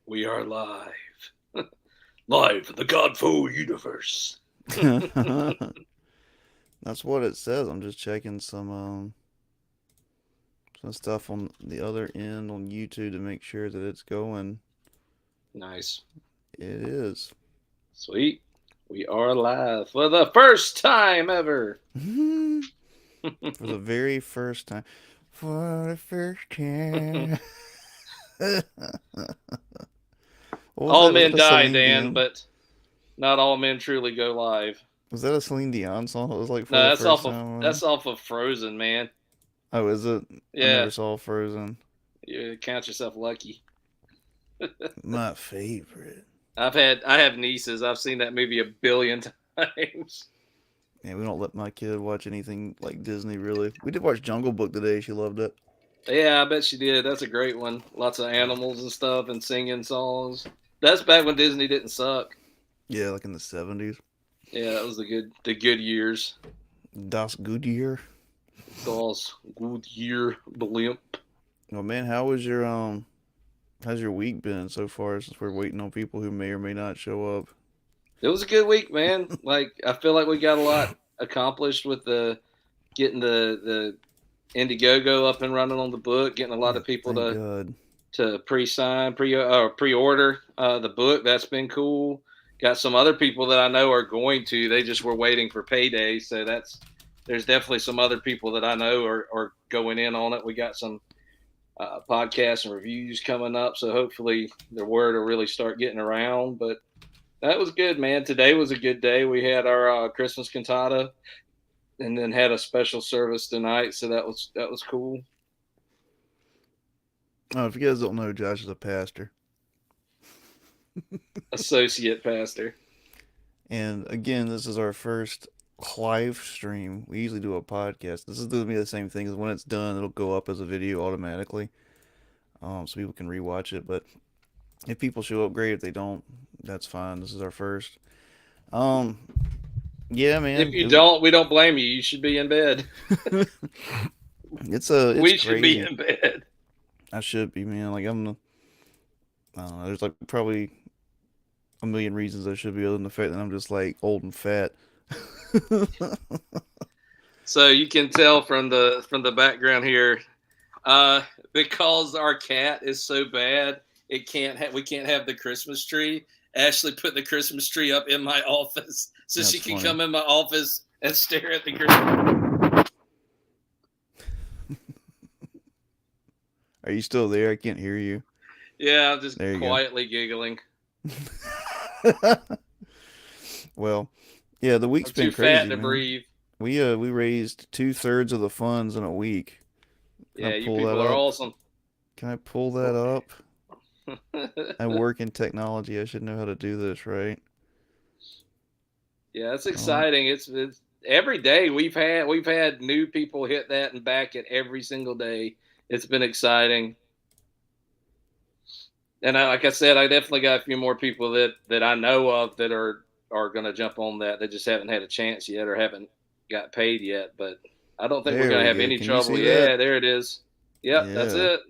We are live. Live from the Godful universe. That's what it says. I'm just checking some stuff on the other end on YouTube to make sure that it's going. Nice. It is. Sweet. We are live for the first time ever. For the very first time. For the first time. What was All that? Was men that a die, Celine Dan, Dion? but not all men truly go live. Was that a Celine Dion song? It was like for No, the that's first off of time. that's off of Frozen, man. Oh, is it? I Yeah, never saw Frozen. you count yourself lucky. My favorite. I have nieces. I've seen that movie a billion times. Yeah, we don't let my kid watch anything like Disney, really. We did watch Jungle Book today. She loved it. Yeah, I bet she did. That's a great one. Lots of animals and stuff and singing songs. That's back when Disney didn't suck. Yeah, like in the 70s. Yeah, that was the good years. Das Goodyear. Those good year blimp. Oh man, how's your week been so far since we're waiting on people who may or may not show up? It was a good week, man. Like I feel like we got a lot accomplished with the getting the Indiegogo up and running on the book, getting a lot Yeah, of people thank to God. pre-sign, pre-order the book. That's been cool. Got some other people that I know are going to. They just were waiting for payday, so there's definitely some other people that I know are going in on it. We got some podcasts and reviews coming up, so hopefully the word will really start getting around. But that was good, man. Today was a good day. We had our Christmas cantata, and then had a special service tonight, so that was cool. Oh, if you guys don't know, Josh is a pastor. Associate pastor. And again, this is our first live stream. We usually do a podcast. This is going to be the same thing as when it's done, it'll go up as a video automatically. So people can rewatch it. But if people show up, great. If they don't, that's fine. This is our first. Um, yeah, If man. you don't, we don't blame you. You should be in bed. It's We should be crazy. in bed. I should be, man. Like I don't know. There's like probably a million reasons I should be, other than the fact that I'm just like old and fat. So you can tell from the background here, uh, because our cat is so bad, we can't have the Christmas tree. Ashley put the Christmas tree up in my office so That's she can funny. come in my office and stare at the Christmas. Are you still there? I can't hear you. Yeah, I'm just There you quietly giggling. go. Well, yeah, the week's I'm been too fat crazy, to man. breathe. We raised 2/3 of the funds in a week. Can I Yeah, you pull that people are up? awesome. Can I pull that up? I work in technology. I should know how to do this, right? Yeah, it's Oh, exciting. It's every day we've had new people hit that and back it every single day. It's been exciting, and like I said, I definitely got a few more people that I know of that are going to jump on that. They just haven't had a chance yet or haven't got paid yet. But I don't think we're there going we to have go. any Can you trouble. see that? Yeah, there it is. Yep, that's Yeah. it.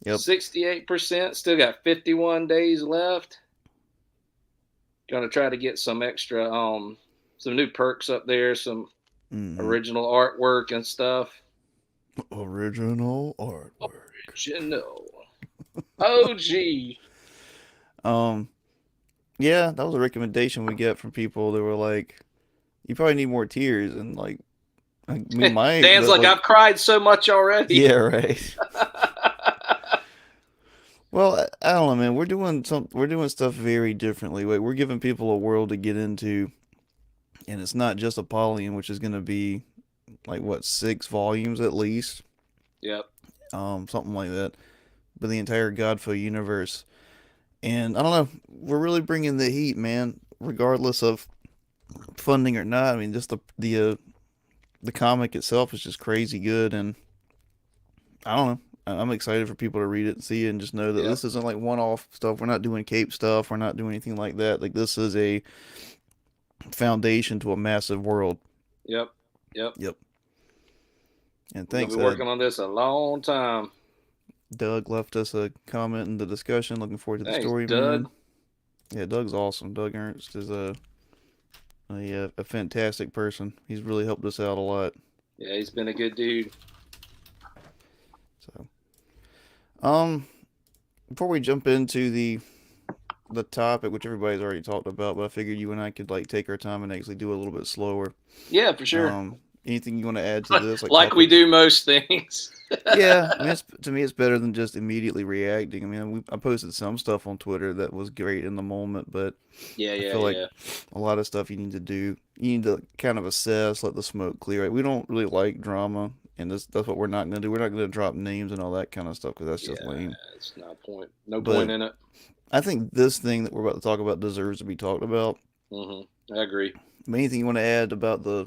Yep. 68%. Still got 51 days left. Going to try to get some extra some new perks up there, some Mm-hmm. original artwork and stuff. Original artwork. Original. OG. Um, yeah, that was a recommendation we get from people that were like, "You probably need more tears," and like me, my Dan's like, like, I've cried so much already. yeah, right. Well, I don't know, man. We're doing stuff very differently. Like, we're giving people a world to get into, and it's not just Apollyon, which is going to be like what 6 volumes at least, Yep. something like that. But the entire Godfall universe, and I don't know, we're really bringing the heat, man. Regardless of funding or not, I mean, just the comic itself is just crazy good, and I don't know. I'm excited for people to read it and see it and just know that Yep. this isn't like one-off stuff. We're not doing cape stuff. We're not doing anything like that. Like, this is a foundation to a massive world. Yep. Yep. Yep. And We're gonna thanks, be Ed. working on this a long time. Doug left us a comment in the discussion. Looking forward to the Thanks, story, man. Doug. Yeah, Doug's awesome. Doug Ernst is a fantastic person. He's really helped us out a lot. Yeah, he's been a good dude. So, um, before we jump into the topic, which everybody's already talked about, but I figured you and I could like take our time and actually do it a little bit slower. Yeah, for sure. Anything you want to add to this, like Like we topic? do most things. Yeah, I mean, to me, it's better than just immediately reacting. I mean, I posted some stuff on Twitter that was great in the moment, but Yeah, I yeah, feel like yeah. a lot of stuff you need to do, you need to kind of assess, let the smoke clear. Right? We don't really like drama, and that's what we're not going to do. We're not going to drop names and all that kind of stuff because that's just Yeah, lame. it's no point. No point But in it. I think this thing that we're about to talk about deserves to be talked about. I agree. Anything you want to add about the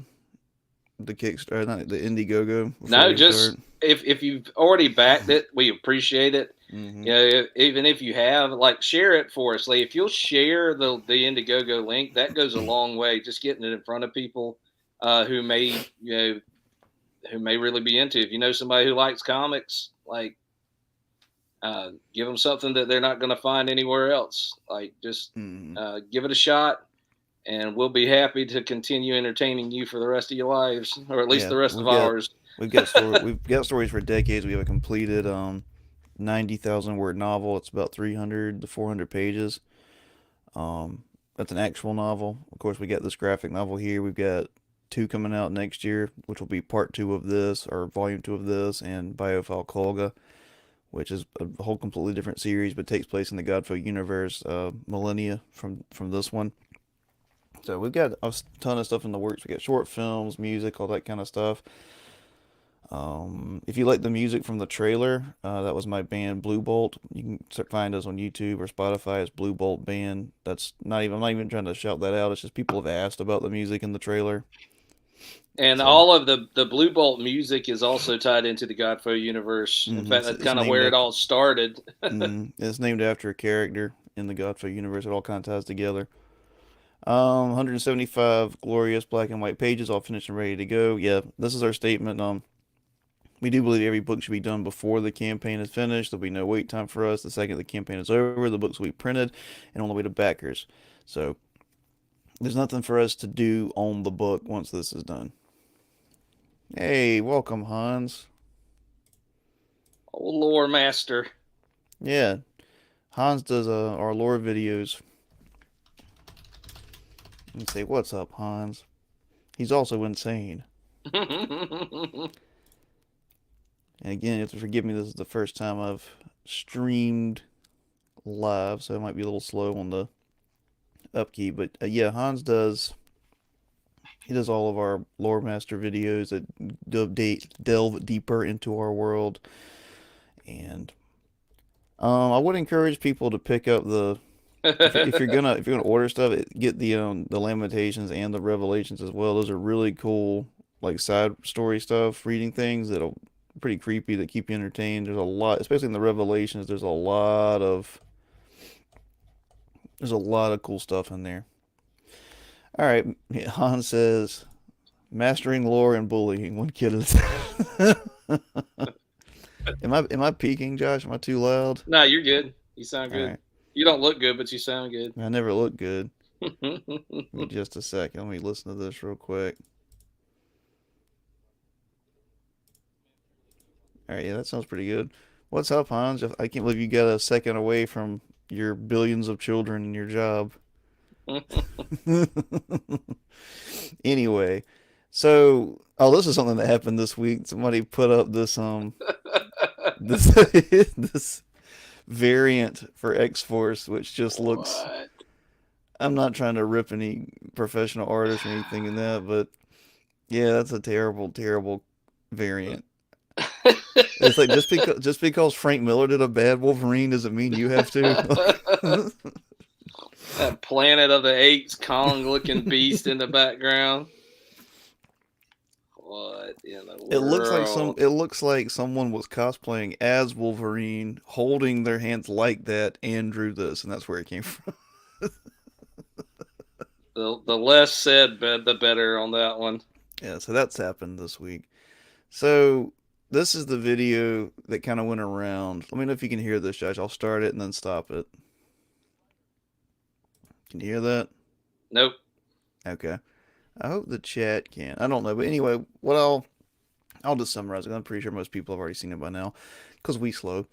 Kickstarter, not the Indiegogo, before No, we start? just if you've already backed it, we appreciate it. Mm-hmm. You know, even if you have, like, share it for us. Like, if you'll share the Indiegogo link, that goes a long way. Just getting it in front of people who may who may really be into it. If you know somebody who likes comics, like, give them something that they're not going to find anywhere else. Like, just Mm-hmm. give it a shot, and we'll be happy to continue entertaining you for the rest of your lives, or at least Yeah, the rest of ours. we've got stories for decades. We have a completed 90,000 word novel. It's about 300 to 400 pages. That's an actual novel. Of course, we got this graphic novel here. We've got two coming out next year, which will be part two of this, or volume two of this, and Biophile Kolga, which is a whole completely different series, but takes place in the Godfrey universe, millennia from this one. So we've got a ton of stuff in the works. We got short films, music, all that kind of stuff. If you like the music from the trailer, that was my band Blue Bolt. You can find us on YouTube or Spotify as Blue Bolt Band. That's not even I'm not even trying to shout that out. It's just people have asked about the music in the trailer. And So all of the Blue Bolt music is also tied into the Godfrey universe. In fact, that's it's kind of named where it after all started. it's named after a character in the Godfrey universe. It all kind of ties together. 175 glorious black and white pages, all finished and ready to go. Yeah, this is our statement. We do believe every book should be done before the campaign is finished. There'll be no wait time for us. The second the campaign is over, the books will be printed and on the way to backers. So there's nothing for us to do on the book once this is done. Hey, welcome, Hans. Oh, lore master. Yeah, Hans does our lore videos. And say, what's up, Hans? He's also insane. And again, you have to forgive me, this is the first time I've streamed live, so it might be a little slow on the upkeep. But yeah, Hans does. He does all of our lore master videos that delve deeper into our world, and I would encourage people to pick up the if you're gonna order stuff, get the Lamentations and the Revelations as well. Those are really cool, like side story stuff, reading things that are pretty creepy that keep you entertained. There's a lot, especially in the Revelations. There's a lot of cool stuff in there. All right, Han says, mastering lore and bullying one kid at a time. Am I peaking, Josh? Am I too loud? No, you're good. You sound All good. right. You don't look good, but you sound good. I never look good. Give me just a second. Let me listen to this real quick. All right, yeah, that sounds pretty good. What's up, Hans? I can't believe you got a second away from your billions of children and your job. Anyway, so this is something that happened this week. Somebody put up this this variant for X Force, which just looks. What? I'm not trying to rip any professional artists or anything in that, but yeah, that's a terrible, terrible variant. It's like just because Frank Miller did a bad Wolverine doesn't mean you have to. That Planet of the Apes Kong looking beast in the background. What in the world? It looks like someone was cosplaying as Wolverine, holding their hands like that, and drew this, and that's where it came from. The less said, the better on that one. Yeah, so that's happened this week. So this is the video that kind of went around. Let me know if you can hear this, Josh. I'll start it and then stop it. Can you hear that? Nope. Okay. I hope the chat can. I don't know, but anyway, what I'll just summarize it. I'm pretty sure most people have already seen it by now, because we slow.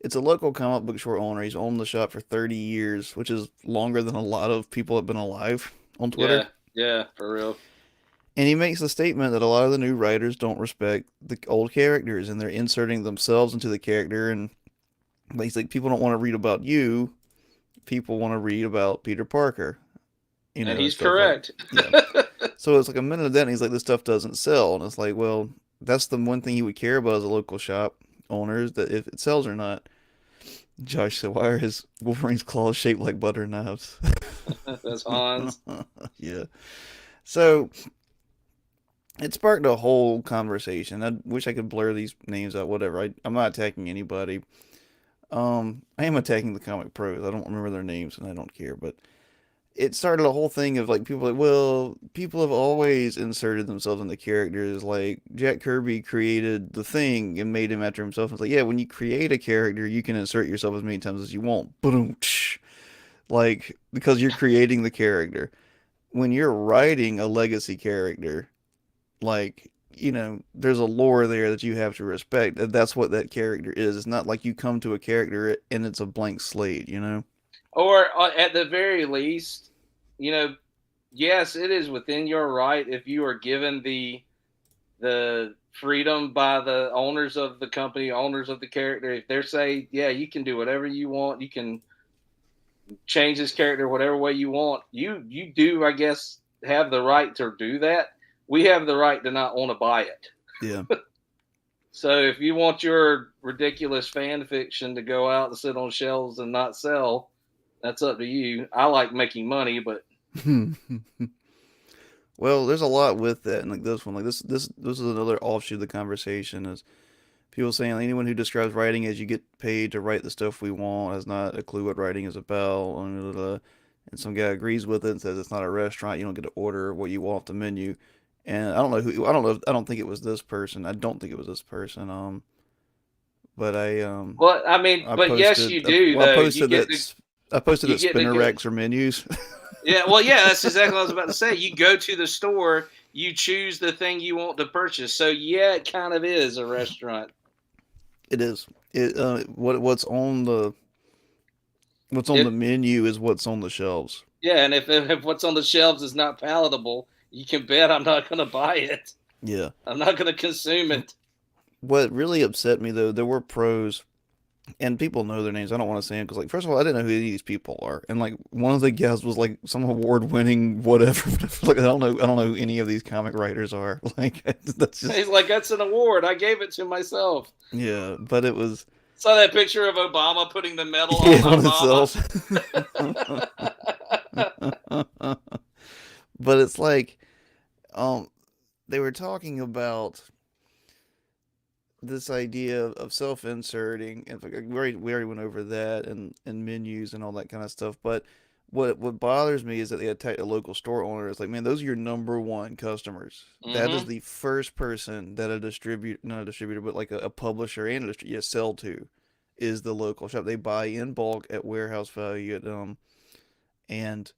It's a local comic book short owner. He's owned the shop for 30 years, which is longer than a lot of people have been alive on Twitter. Yeah. Yeah. For real. And he makes the statement that a lot of the new writers don't respect the old characters and they're inserting themselves into the character. And he's like, people don't want to read about you. People want to read about Peter Parker, And and he's stuff like, correct. yeah. So it's like a minute of that, and he's like, this stuff doesn't sell. And it's like, well, that's the one thing he would care about as a local shop owner, is that if it sells or not. Josh said, why are his Wolverine's claws shaped like butter knives? That's Hans. Yeah. So it sparked a whole conversation. I wish I could blur these names out, whatever. I'm not attacking anybody. I am attacking the comic pros. I don't remember their names and I don't care, but it started a whole thing of like people like, well, people have always inserted themselves in the characters. Like Jack Kirby created the Thing and made him after himself. It's like, yeah, when you create a character, you can insert yourself as many times as you want. Boom, like because you're creating the character. When you're writing a legacy character, like there's a lore there that you have to respect. That's what that character is. It's not like you come to a character and it's a blank slate. Or at the very least, you know, yes, it is within your right if you are given the freedom by the owners of the company, owners of the character. If they're say, yeah, you can do whatever you want, you can change this character whatever way you want. You do, I guess, have the right to do that. We have the right to not want to buy it. Yeah. So if you want your ridiculous fan fiction to go out and sit on shelves and not sell, that's up to you. I like making money, but Well, there's a lot with that, and like this one, like this is another offshoot of the conversation is people saying anyone who describes writing as you get paid to write the stuff we want has not a clue what writing is about. And some guy agrees with it and says it's not a restaurant. You don't get to order what you want off the menu. And I don't know who. I don't know. I don't think it was this person. I don't think it was this person. But well, I mean, I but yes, you posted. do Well, though. You get to I posted you that get to spinner go. racks or menus. Yeah, well, yeah, that's exactly what I was about to say. You go to the store, you choose the thing you want to purchase. So yeah, it kind of is a restaurant. It is. What's on the If menu is what's on the shelves. yeah, and if what's on the shelves is not palatable, you can bet I'm not going to buy it. Yeah. I'm not going to consume it. What really upset me though, there were pros, and people know their names. I don't want to say them because, like, first of all, I didn't know who any of these people are, and like one of the guys was like some award-winning whatever. Like, I don't know who any of these comic writers are. Like, that's He's just like, that's an award. I gave it to myself. yeah. But it was Saw that picture of Obama putting the medal on yeah on Obama. itself. But it's like um they were talking about this idea of self-inserting, and like, we already went over that, and menus and all that kind of stuff. But what bothers me is that they attack a local store owner. It's like, man, those are your number one customers. That is Mm-hmm. the first person that a distributor, not a distributor, but like a publisher and sell to, is the local shop. They buy in bulk at warehouse value and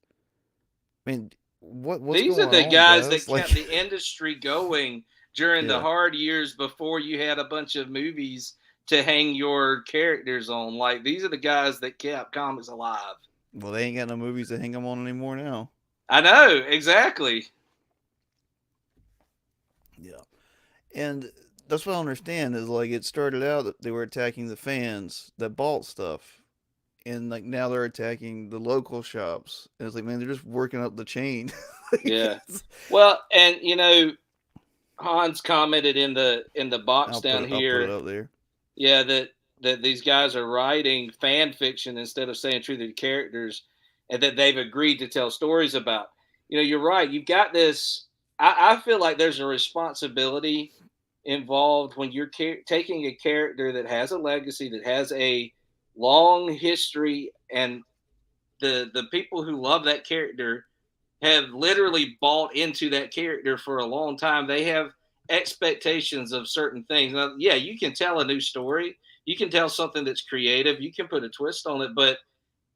I mean, what's These are going the on, guys that guys? Like, kept the industry going during the yeah. hard years before you had a bunch of movies to hang your characters on. Like, these are the guys that kept comics alive. Well, they ain't got no movies to hang them on anymore now. I know, exactly. Yeah. And that's what I don't understand is like it started out that they were attacking the fans that bought stuff. And like now they're attacking the local shops. And it's like, man, they're just working up the chain. Yeah. Well, and Hans commented in the box down I'll put it here, up there. yeah, that these guys are writing fan fiction instead of staying true to the characters, and that they've agreed to tell stories about. You're right. You've got this. I feel like there's a responsibility involved when you're taking a character that has a legacy, that has a long history, and the people who love that character have literally bought into that character for a long time. They have expectations of certain things. Now, yeah, you can tell a new story. You can tell something that's creative. You can put a twist on it, but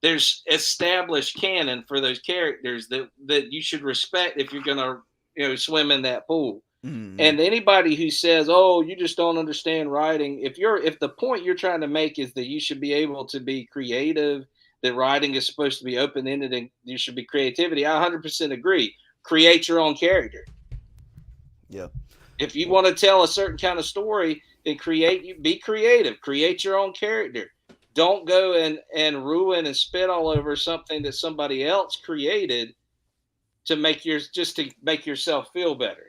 there's established canon for those characters that you should respect if you're gonna swim in that pool. Mm-hmm. And anybody who says, "Oh, you just don't understand writing," if the point you're trying to make is that you should be able to be creative, that writing is supposed to be open ended, and you should be creativity, I 100% agree. Create your own character. Yeah. If you want to tell a certain kind of story, then be creative, create your own character. Don't go and ruin and spit all over something that somebody else created to make yourself feel better.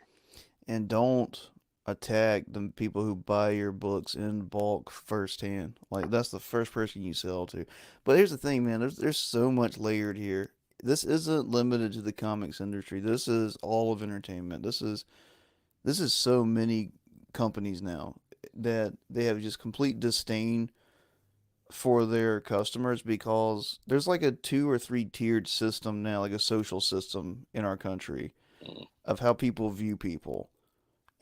And don't attack the people who buy your books in bulk firsthand. Like that's the first person you sell to. But here's the thing, man. There's so much layered here. This isn't limited to the comics industry. This is all of entertainment. This is so many companies now that they have just complete disdain for their customers because there's like a two or three tiered system now, like a social system in our country Mm. of how people view people.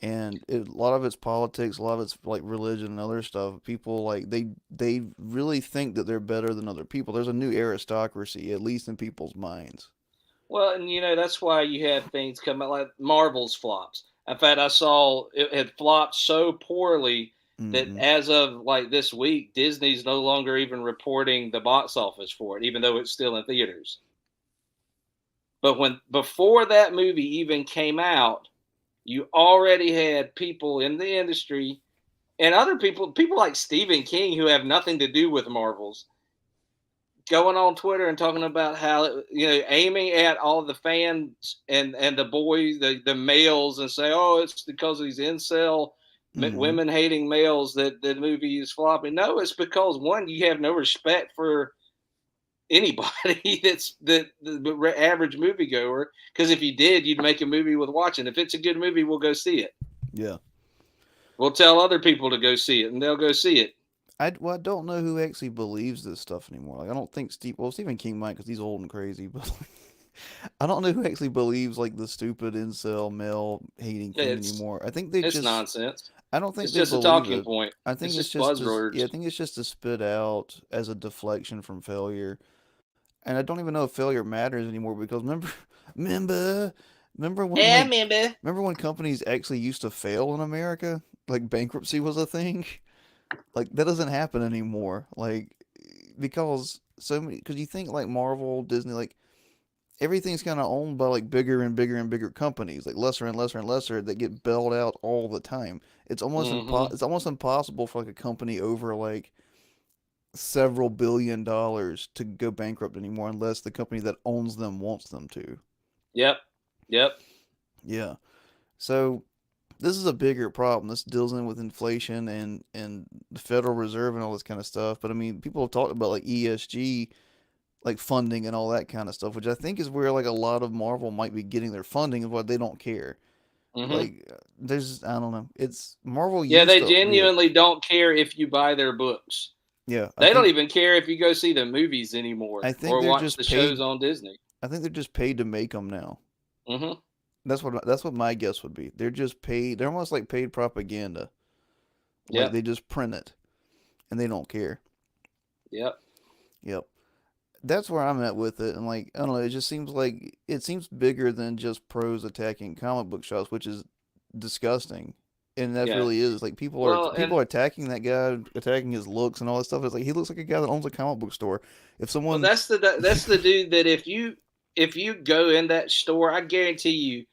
And a lot of it's politics, a lot of it's like religion and other stuff. People like they really think that they're better than other people. There's a new aristocracy, at least in people's minds. Well, and that's why you have things come out like Marvel's flops. In fact, I saw it had flopped so poorly that Mm-hmm. as of like this week, Disney's no longer even reporting the box office for it, even though it's still in theaters. But before that movie even came out, you already had people in the industry and other people like Stephen King who have nothing to do with Marvels going on Twitter and talking about how aiming at all the fans and the boys, the males, and say, "Oh, it's because of these incel Mm-hmm. women hating males that the movie is flopping." No, it's because one, you have no respect for anybody that's the average moviegoer. Because if you did, you'd make a movie with watching. If it's a good movie, we'll go see it. Yeah. We'll tell other people to go see it, and they'll go see it. I don't know who actually believes this stuff anymore. Like I don't think Stephen King might because he's old and crazy, but like, I don't know who actually believes like the stupid incel male hating thing It's anymore. I think they it's just nonsense. I don't think It's they just a believe talking it. point. I think It's it's just just to, yeah, buzzwords. I think it's just to spit out as a deflection from failure. And I don't even know if failure matters anymore because remember remember when Yeah, like remember. remember when companies actually used to fail in America? Like bankruptcy was a thing. Like that doesn't happen anymore. Like because so many because you think like Marvel, Disney, like everything's kind of owned by like bigger and bigger and bigger companies, like lesser and lesser and lesser that get bailed out all the time. Mm-hmm. It's almost impossible for like a company over like several billion dollars to go bankrupt anymore unless the company that owns them wants them to. Yep. Yep. Yeah. So this is a bigger problem. This deals in with inflation and the Federal Reserve and all this kind of stuff. But I mean, people have talked about like ESG, like funding and all that kind of stuff, which I think is where like a lot of Marvel might be getting their funding, is what they don't care. Mm-hmm. Like there's I don't know. It's Marvel Yeah, used they to yeah genuinely don't care if you buy their books. yeah. They don't even care if you go see the movies I anymore think or they're watch just the shows paid. on Disney. I think they're just paid to make them now. Mm-hmm. That's what my guess would be. They're just paid. They're almost like paid propaganda. Like Yep. they just print it and they don't care. Yep. Yep. That's where I'm at with it. And like I don't know, it just seems like it seems bigger than just pros attacking comic book shops, which is disgusting. And that Yeah. really is like Well, and people are attacking that guy, attacking his looks and all that stuff. It's like he looks like a guy that owns a comic book store. If well, someone, that's the dude that if you go in that store, I guarantee you,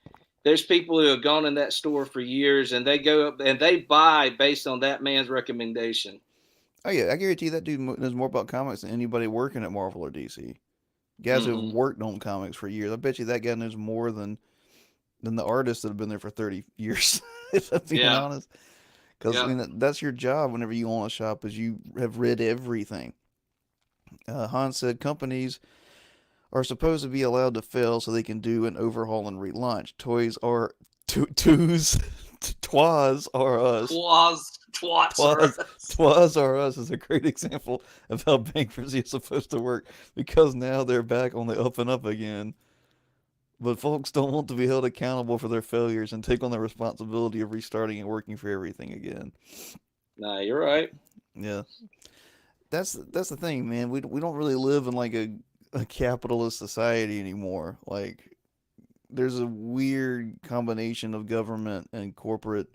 there's people who have gone in that store for years and they go up and they buy based on that man's recommendation. oh yeah, I guarantee that dude knows more about comics than anybody working at Marvel or DC. Guys who've Mm-hmm. worked on comics for years. I bet you that guy knows more than the artists that have been there for 30 years. If I'm being Yeah. honest. Because I Yep. mean that's your job whenever you own a shop is you have read everything. Hans said companies are supposed to be allowed to fail so they can do an overhaul and relaunch. Toys are twos, twas are us. Twats are Twas us. twas are us is a great example of how bankruptcy is supposed to work because now they're back on the up and up again. But folks don't want to be held accountable for their failures and take on the responsibility of restarting and working for everything again. Nah, you're right. Yeah, that's the thing, man. We don't really live in like a capitalist society anymore. Like there's a weird combination of government and corporate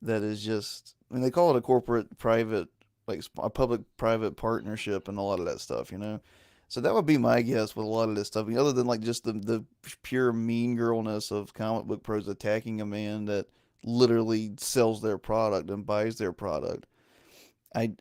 that is just. I mean, they call it a corporate private, like a public private partnership and a lot of that stuff, you know. So that would be my guess with a lot of this stuff. I mean, other than like just the pure mean girlness of comic book pros attacking a man that literally sells their product and buys their product. I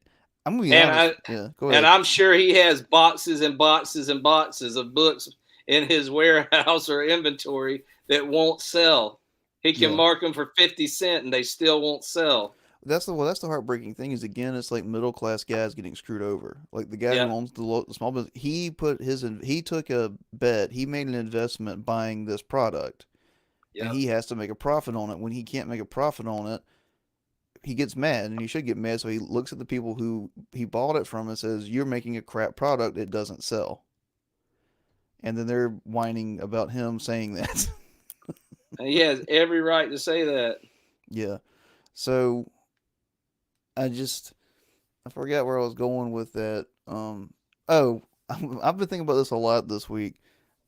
I'm gonna be And honest. I Yeah, go and ahead. I'm sure he has boxes and boxes and boxes of books in his warehouse or inventory that won't sell. He can Yeah, mark them for 50 cents and they still won't sell. that's the heartbreaking thing is again it's like middle class guys getting screwed over. Like the guy who Yep. owns the small business, he took a bet, he made an investment buying this product, and Yep. he has to make a profit on it. When he can't make a profit on it, he gets mad, and he should get mad. So he looks at the people who he bought it from and says, "You're making a crap product. It doesn't sell." And then they're whining about him saying that. And he has every right to say that. Yeah. So I just I forgot where I was going with that. Oh, I've been thinking about this a lot this week,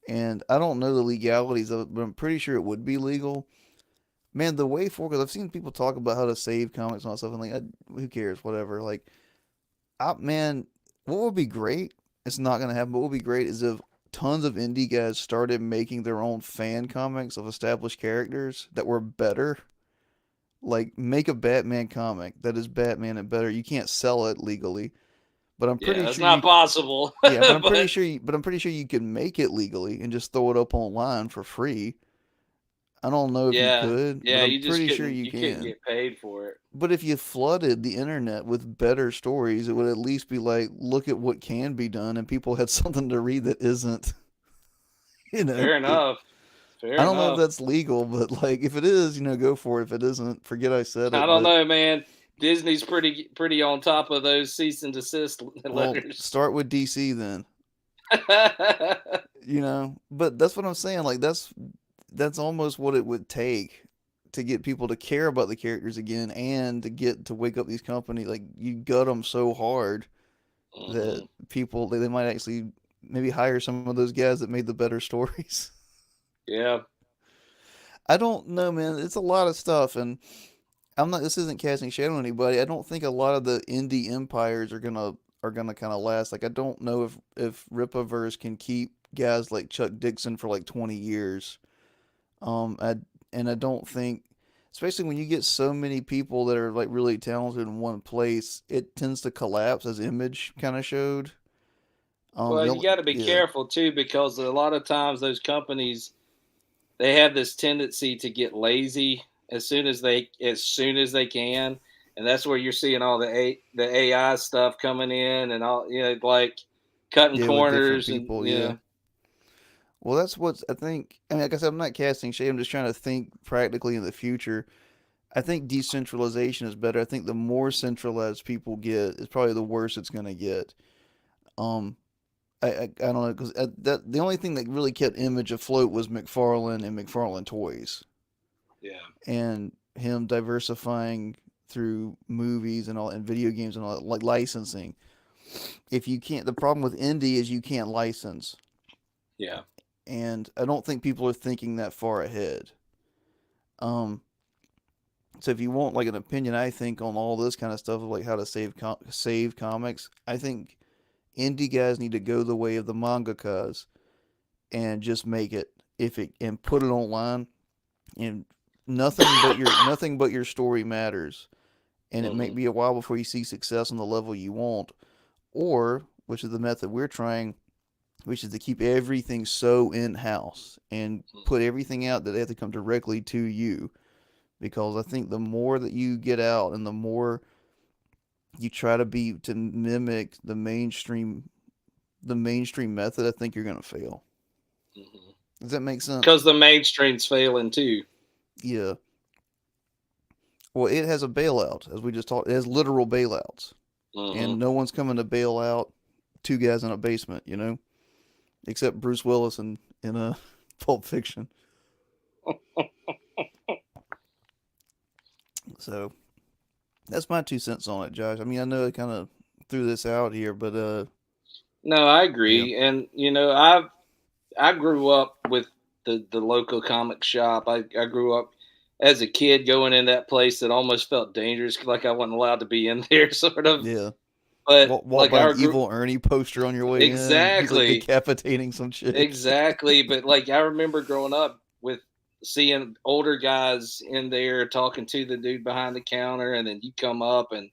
and I don't know the legalities of it, but I'm pretty sure it would be legal. Man, the way forward, because I've seen people talk about how to save comics and all that stuff, and like, who cares, whatever. Like, man, what would be great? It's not gonna happen. But what would be great is if tons of indie guys started making their own fan comics of established characters that were better. Like, make a Batman comic that is Batman and better. You can't sell it legally, but I'm pretty Yeah, it's sure not you. possible. Yeah, but I'm pretty But sure. But I'm pretty sure you can make it legally and just throw it up online for free. I don't know if you yeah, could, but yeah, I'm you just pretty sure couldn't you you couldn't can. get paid for it. But if you flooded the internet with better stories, it would at least be like, look at what can be done, and people had something to read that isn't, you know. Fair enough. I Fair don't know if enough. that's legal, but like if it is, go for it. If it isn't, forget I said I it. don't But know, man. Disney's pretty on top of those cease and desist well, letters. start with DC then. But that's what I'm saying. Like that's almost what it would take to get people to care about the characters again and to get to wake up these companies. Like you gut them so hard that Hmm. people they might actually maybe hire some of those guys that made the better stories. Yeah. I don't know, man. It's a lot of stuff, and I'm not. This isn't casting shade on anybody. I don't think a lot of the indie empires are gonna kind of last. Like I don't know if Ripaverse can keep guys like Chuck Dixon for like 20 years. I and I don't think, especially when you get so many people that are like really talented in one place, it tends to collapse as Image kind of showed. Well, The you only, got to be yeah, careful too because a lot of times those companies they have this tendency to get lazy as soon as they can, and that's where you're seeing all the AI stuff coming in and all like cutting yeah, with different corners and people, yeah. Well, that's what's I think. I mean, like I said, I'm not casting shade. I'm just trying to think practically in the future. I think decentralization is better. I think the more centralized people get, is probably the worse it's gonna get. Um, I don't know because that the only thing that really kept Image afloat was McFarlane and McFarlane Toys yeah. and him diversifying through movies and all and video games and all that, like licensing. If you can't, the problem with indie is you can't license, Yeah. and I don't think people are thinking that far ahead. Um, so if you want like an opinion, I think on all this kind of stuff of like how to save comics, I think indie guys need to go the way of the mangakas and just make it if it and put it online and nothing but your story matters. And it may Hmm. be a while before you see success on the level you want, or which is the method we're trying, which is to keep everything so in house and put everything out that they have to come directly to you. Because I think the more that you get out and the more you try to mimic the mainstream method, I think you're gonna fail. Hmm. Does that make sense? Because the mainstream's failing too. Yeah. Well, it has a bailout, as we just talked. It has literal bailouts, and Hmm. no one's coming to bail out two guys in a basement, except Bruce Willis in Pulp Fiction. So that's my 2 cents on it, Josh. I mean, I know I kind of threw this out here, but No, I yeah, agree. And I grew up with the local comic shop. I grew up as a kid going in that place that almost felt dangerous, like I wasn't allowed to be in there, sort of. yeah. But Walk like by an our group, evil Ernie poster on your way in. He's like exactly, decapitating some chick. exactly. But like I remember growing up with seeing older guys in there talking to the dude behind the counter, and then you come up and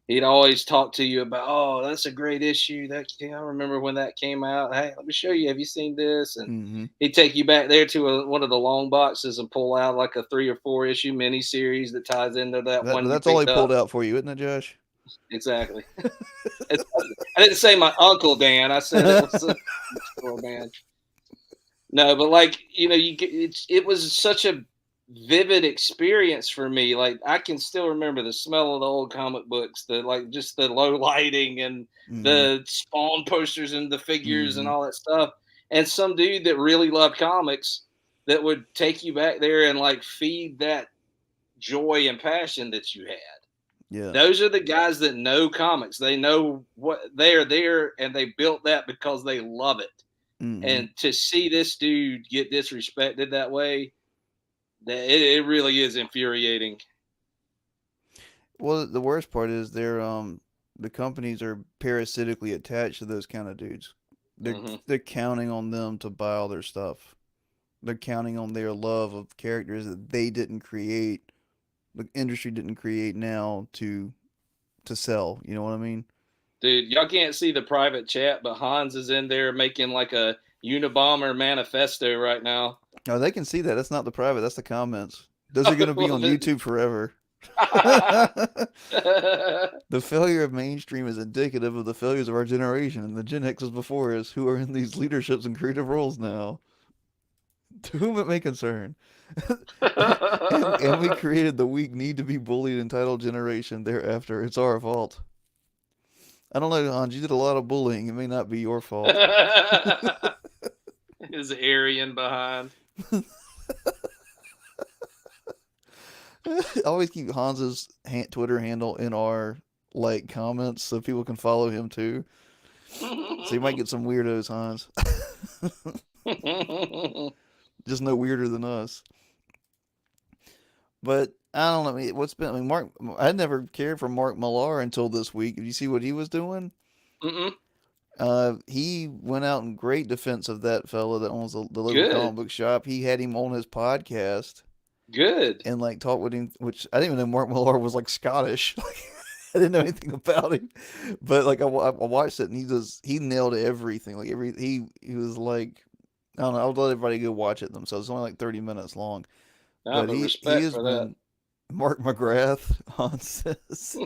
he'd always talk to you about, oh, that's a great issue. I remember when that came out. Hey, let me show you. Have you seen this? And Hmm. he'd take you back there to one of the long boxes and pull out like a 3 or 4 issue miniseries that ties into that But one you that's all he picked pulled up. out for you, isn't it, Josh? Exactly. It's, I didn't say my uncle Dan. I said it was a store man. No, but like it was such a vivid experience for me. Like I can still remember the smell of the old comic books, the like just the low lighting and Hmm. the Spawn posters and the figures and Hmm. all that stuff. And some dude that really loved comics that would take you back there and like feed that joy and passion that you had. Yeah. Those are the guys that know comics. They know what they are there and they built that because they love it. Hmm. And to see this dude get disrespected that way, that it really is infuriating. Well, the worst part is the companies are parasitically attached to those kind of dudes. They're Hmm. they're counting on them to buy all their stuff. They're counting on their love of characters that they didn't create, the industry didn't create now to sell. You know what I mean? Dude, y'all can't see the private chat, but Hans is in there making like a Unabomber manifesto right now. Oh, they can see that. That's not the private. That's the comments. Those are going to be on YouTube forever. The failure of mainstream is indicative of the failures of our generation and the Gen X's before us who are in these leaderships and creative roles now. To whom it may concern. And we created the weak, need to be bullied, entitled generation thereafter. It's our fault. I don't know, Hans. You did a lot of bullying. It may not be your fault. His Aryan behind. I always keep Hans's Twitter handle in our like comments so people can follow him too. So you might get some weirdos, Hans. Just no weirder than us. But I don't know. I mean, I mean, Mark. I never cared for Mark Millar until this week. Did you see what he was doing? Mm-mm. He went out in great defense of that fella that owns the local comic Good, book shop. He had him on his podcast good. and like talked with him, which I didn't even know Mark Millar was like Scottish. I didn't know anything about him, but like I watched it and he nailed everything. Like he was like, I don't know. I'll let everybody go watch it themselves. It's only like 30 minutes long, Nah, but but he respect has for that. been Mark McGrath on says.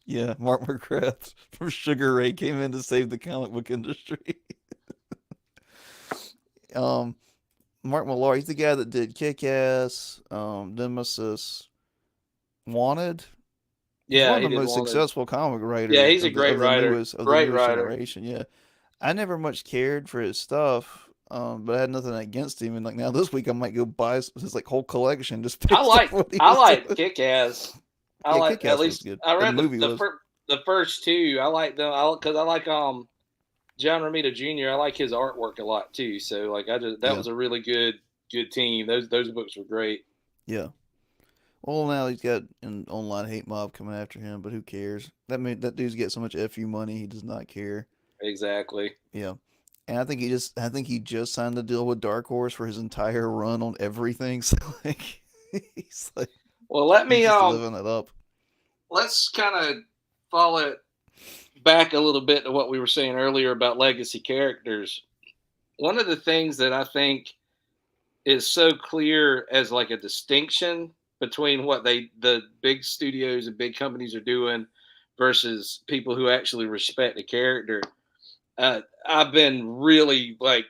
Yeah, Mark McGrath from Sugar Ray came in to save the comic book industry. um, Mark Millar, he's the guy that did Kick Ass, Nemesis, Wanted. He's one Yeah, of he the did most Wanted. successful comic Yeah, writers he's a great of the writer. Great newest writer. generation. Yeah, I never much cared for his stuff, but I had nothing against him. And like now this week, I might go buy his like whole collection just based on what he I was like doing. Kick Ass. I Yeah, like Kick at Ass was least good. I The read movie was. the first two. I like them because I like John Romita Jr. I like his artwork a lot too. So like that Yeah, was a really good team. Those books were great. yeah. Well, now he's got an online hate mob coming after him, but who cares? That dude's get so much fu money, he does not care. Exactly. Yeah, and I think he just signed a deal with Dark Horse for his entire run on everything. So like, he's like Well, let he's me just living it up. let's kind of follow it back a little bit to what we were saying earlier about legacy characters. One of the things that I think is so clear as like a distinction between what the big studios and big companies are doing versus people who actually respect the character. I've been really like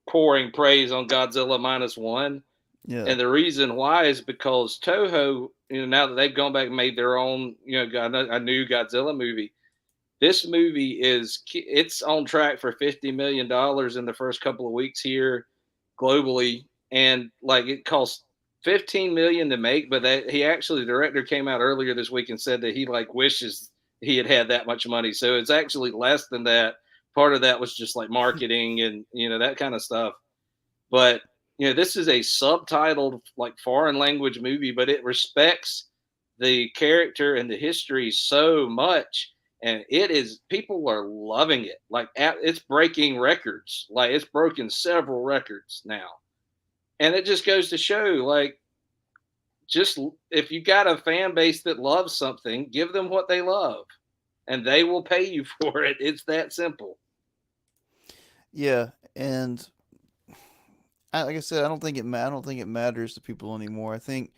pouring praise on Godzilla minus one. Yeah, And the reason why is because Toho, now that they've gone back and made their own, a new Godzilla movie, this movie it's on track for $50 million in the first couple of weeks here globally, and like it cost 15 million to make, but that he actually the director came out earlier this week and said that he like wishes he had had that much money. So it's actually less than that. Part of that was just like marketing and that kind of stuff. But this is a subtitled like foreign language movie, but it respects the character and the history so much, and it is people are loving it. Like it's breaking records. Like it's broken several records now, and it just goes to show like just if you got a fan base that loves something, give them what they love, and they will pay you for it. It's that simple. Yeah, and like I said, I don't think it matters to people anymore. I think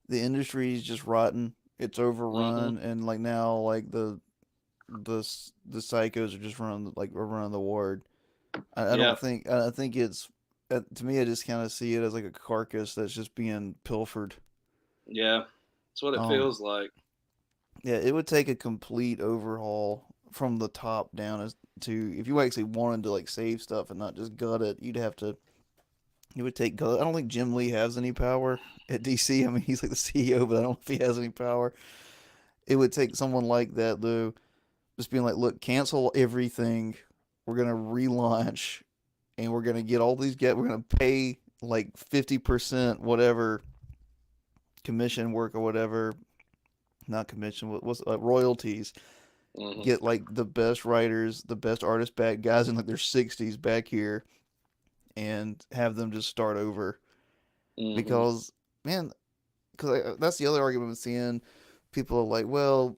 the industry is just rotten. It's Mm-hmm. overrun, and like now, like the psychos are just running the ward. I Yeah, don't think I think it's to me. I just kind of see it as like a carcass that's just being pilfered. yeah, that's what it Um, feels like. yeah, it would take a complete overhaul from the top down as to if you actually wanted to like save stuff and not just gut it. You'd have to. It would take. I don't think Jim Lee has any power at DC. I mean, he's like the CEO, but I don't know if he has any power. It would take someone like that though, just being like, look, cancel everything. We're gonna relaunch, and we're gonna get all these get. We're gonna pay like 50% whatever commission work or whatever, not commission. What's royalties? Mm-hmm. Get like the best writers, the best artists back, guys in like their 60s back here, and have them just start over. Mm-hmm. Because man, because that's the other argument I'm seeing. People are like, well,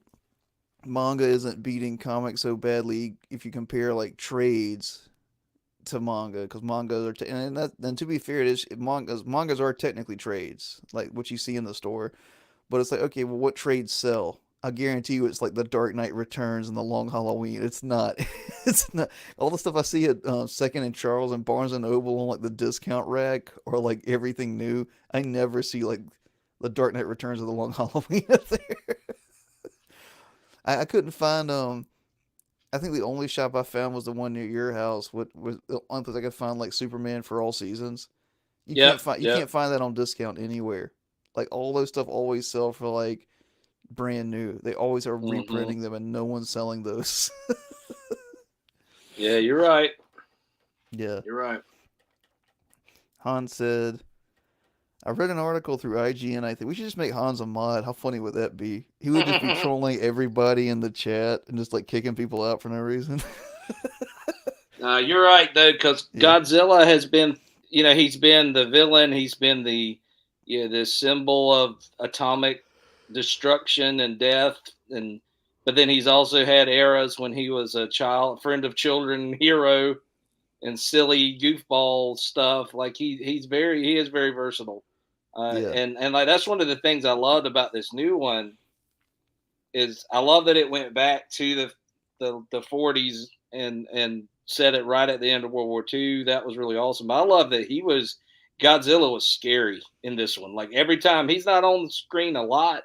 manga isn't beating comics so badly if you compare like trades to manga because mangas are and to be fair it is mangas are technically trades like what you see in the store, but it's like okay, well, what trades sell? I guarantee you it's like the Dark Knight Returns and the Long Halloween. It's not. It's not all the stuff I see at Second and Charles and Barnes and Noble on like the discount rack or like everything new. I never see like the Dark Knight Returns or the Long Halloween up there. I couldn't find I think the only shop I found was the one near your house. What was the only place I could find like Superman for all seasons? Yep. You Yep. can't find that on discount anywhere. Like all those stuff always sell for like brand new. They always are Mm-hmm. reprinting them, and no one's selling those. Yeah, you're right. Yeah, You're right. Hans said. I read an article through IGN. I think we should just make Hans a mod. How funny would that be? He would just be trolling everybody in the chat and just like kicking people out for no reason. You're right though, because Yeah, Godzilla has been, he's been the villain. He's been the symbol of atomic destruction and death, and but then he's also had eras when he was a child, friend of children, hero, and silly goofball stuff. Like he is very versatile, yeah, and like that's one of the things I loved about this new one is I love that it went back to the 40s and set it right at the end of World War II. That was really awesome. But I love that Godzilla was scary in this one. Like every time he's not on the screen a lot,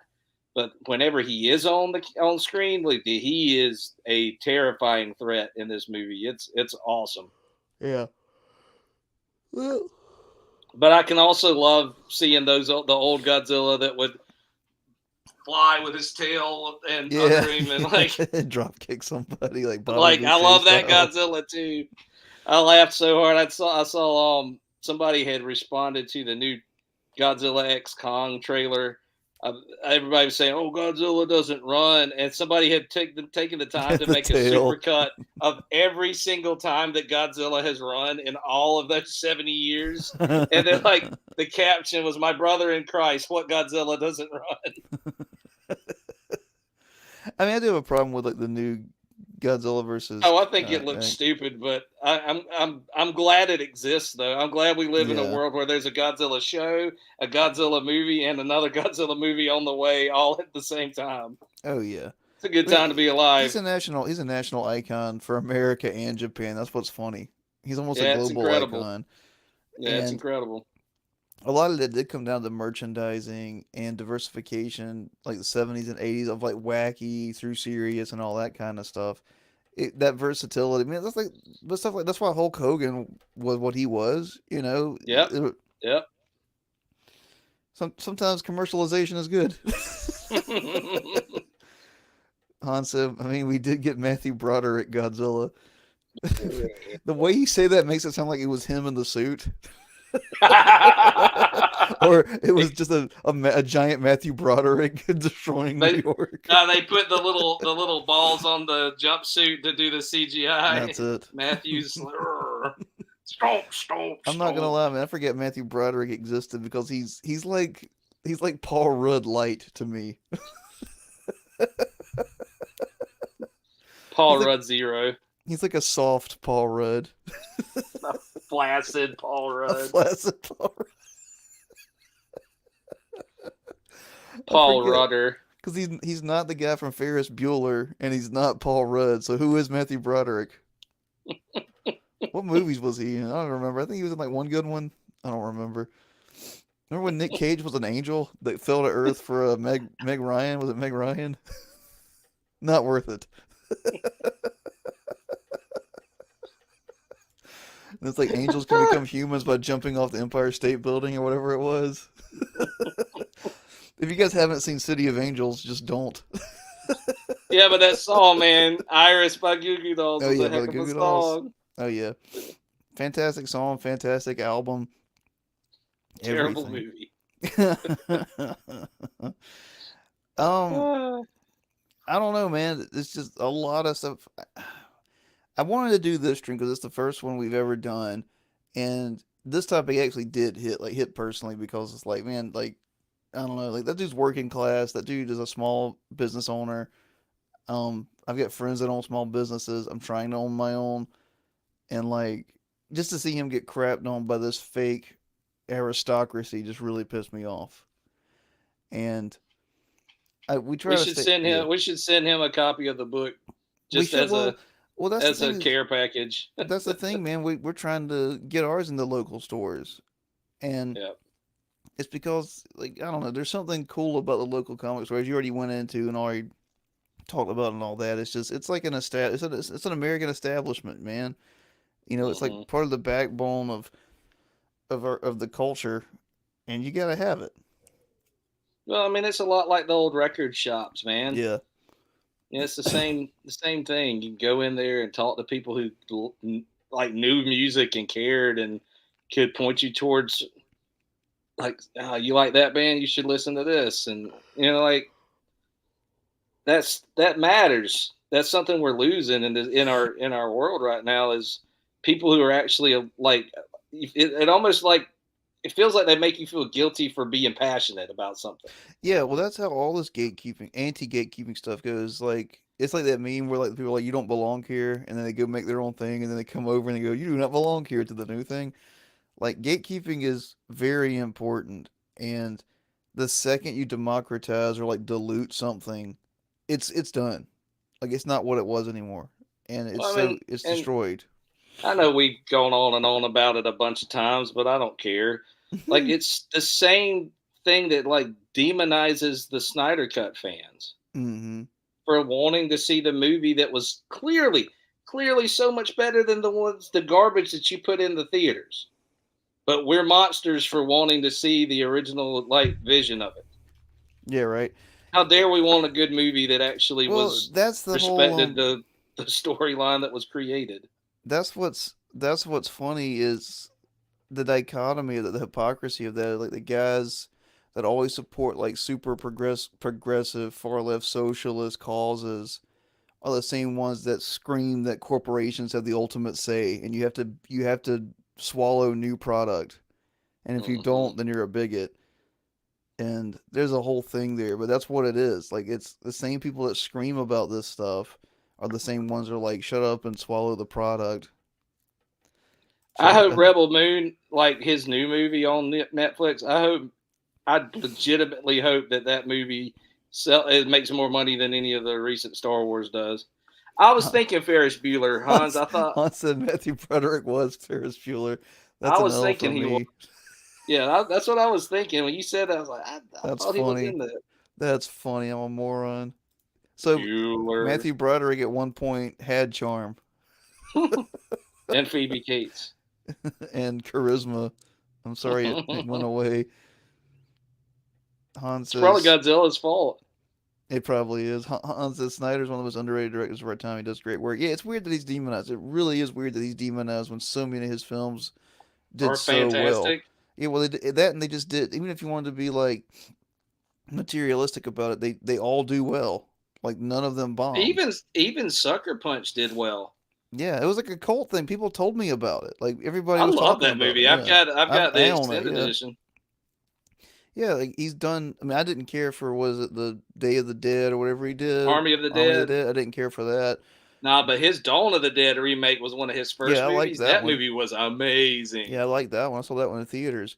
but whenever he is on screen, like he is a terrifying threat in this movie. It's awesome. yeah. Well, But I can also love seeing the old Godzilla that would fly with his tail and yeah, under him and yeah. like Drop kick somebody like Bobby like I Boucher love that style. Godzilla too. I laughed so hard. I saw somebody had responded to the new Godzilla X Kong trailer. Everybody was saying, "Oh, Godzilla doesn't run," and somebody had taken the time to The make a super tail. cut of every single time that Godzilla has run in all of those 70 years, and then like the caption was, "My brother in Christ, what Godzilla doesn't run?" I mean, I do have a problem with like the new Godzilla versus. Oh, I think it looks stupid, but I'm glad it exists though. I'm glad we live in a Yeah. world where there's a Godzilla show, a Godzilla movie, and another Godzilla movie on the way, all at the same time. Oh yeah. It's a good But time to be alive. he's a national icon for America and Japan. That's what's funny. He's almost a Yeah, it's global incredible. icon. Yeah, it's And incredible. a lot of it did come down to merchandising and diversification, like the 70s and 80s of like wacky through serious and all that kind of stuff. That versatility, man, that's like, but stuff like that's why Hulk Hogan was what he was. Yep. Yep. Sometimes commercialization is good. Han said, I mean, we did get Matthew Broderick Godzilla. The way you say that makes it sound like it was him in the suit. Or it was just a giant Matthew Broderick destroying New they York. they put the little balls on the jumpsuit to do the CGI. That's it. Matthews, stomp, stomp, I'm not gonna lie, man. I forget Matthew Broderick existed because he's like Paul Rudd light to me. Paul He's like, Rudd Zero, he's like a soft Paul Rudd. flaccid Paul A Rudd, flaccid Paul Rudd. I Paul forget. Rudder. Because he's not the guy from Ferris Bueller, and he's not Paul Rudd. So who is Matthew Broderick? What movies was he in? I don't remember. I think he was in like one good one. I don't remember. Remember when Nick Cage was an angel that fell to Earth for Meg Ryan? Was it Meg Ryan? Not worth it. And it's like angels can become humans by jumping off the Empire State Building or whatever it was. If you guys haven't seen City of Angels, just don't. Yeah, but that song, man, Iris by Goo Goo Dolls Oh was yeah, a by the heck of Goo a Goo Dolls. song. Oh yeah, fantastic song, fantastic album, Terrible everything. movie. um, Ah, I don't know, man. It's just a lot of stuff. I wanted to do this stream because it's the first one we've ever done, and this topic actually did hit personally because it's like, man, like I don't know, like that dude's working class. That dude is a small business owner. I've got friends that own small businesses. I'm trying to own my own, and like just to see him get crapped on by this fake aristocracy just really pissed me off. And we we try to should stay, send yeah, him. We should send him a copy of the book, we just should. as a Well, that's the as thing a is care package. that's the thing, man. We're trying to get ours in the local stores, and Yeah. it's because like I don't know, there's something cool about the local comic stores you already went into and already talked about and all that. It's like it's an American establishment, man. It's like Hmm. part of the backbone of the culture, and you gotta have it. Well, I mean, it's a lot like the old record shops, man. Yeah. It's the same thing. You can go in there and talk to people who like knew music and cared and could point you towards like you like that band, you should listen to this, and like that matters. That's something we're losing in our world right now is people who are actually like it almost like it feels like they make you feel guilty for being passionate about something. Yeah, well, that's how all this anti-gatekeeping stuff goes. Like, it's like that meme where like people are like, "You don't belong here," and then they go make their own thing, and then they come over and they go, "You do not belong here," to the new thing. Like, gatekeeping is very important, and the second you democratize or like dilute something, it's done. Like, it's not what it was anymore, and Well, I mean, it's and destroyed. I know we've gone on and on about it a bunch of times, but I don't care. Like it's the same thing that like demonizes the Snyder Cut fans Mm-hmm. for wanting to see the movie that was clearly so much better than the garbage that you put in the theaters. But we're monsters for wanting to see the original like vision of it. Yeah, right. How dare we want a good movie that actually Well, was that's the whole respected the storyline that was created. that's what's funny is the dichotomy of the hypocrisy of that. Like the guys that always support like super progressive, far left socialist causes are the same ones that scream that corporations have the ultimate say, and you have to swallow new product, and if you Hmm. don't, then you're a bigot. And there's a whole thing there, but that's what it is. Like it's the same people that scream about this stuff are the same ones that are like, shut up and swallow the product. I Shut hope up. Rebel Moon, like his new movie on Netflix, I legitimately hope that movie it makes more money than any of the recent Star Wars does. I was thinking Ferris Bueller, Hans. Hans, Hans said Matthew Broderick was Ferris Bueller. That's I an was L thinking for he was. me. Yeah, that's what I was thinking when you said that. I was like, I That's thought he was funny. in that. That's funny. I'm a moron. So Bueller Matthew Broderick at one point had charm and Phoebe Cates. and charisma. I'm sorry it went away. Han It's probably says Godzilla's fault. it probably is. Han says Snyder's one of the most underrated directors of our time. He does great work. Yeah, it's weird that he's demonized. It really is weird that he's demonized when so many of his films did Or so well. fantastic. Yeah, well, they did that, and they just did. Even if you wanted to be like materialistic about it, they all do well. Like none of them bombed. Even Sucker Punch did well. Yeah, it was like a cult thing. People told me about it. Like everybody I was love talking that about movie. it. I've Yeah, got I've got the I own it. extended Yeah, edition. yeah. Like he's done. I mean, I didn't care for was it the Day of the Dead or whatever he did. Army of the Army of the Dead. Dead. I didn't care for that. Nah, but his Dawn of the Dead remake was one of his Yeah, first I liked movies. that That one. movie was amazing. Yeah, I liked that one. I saw that one in theaters.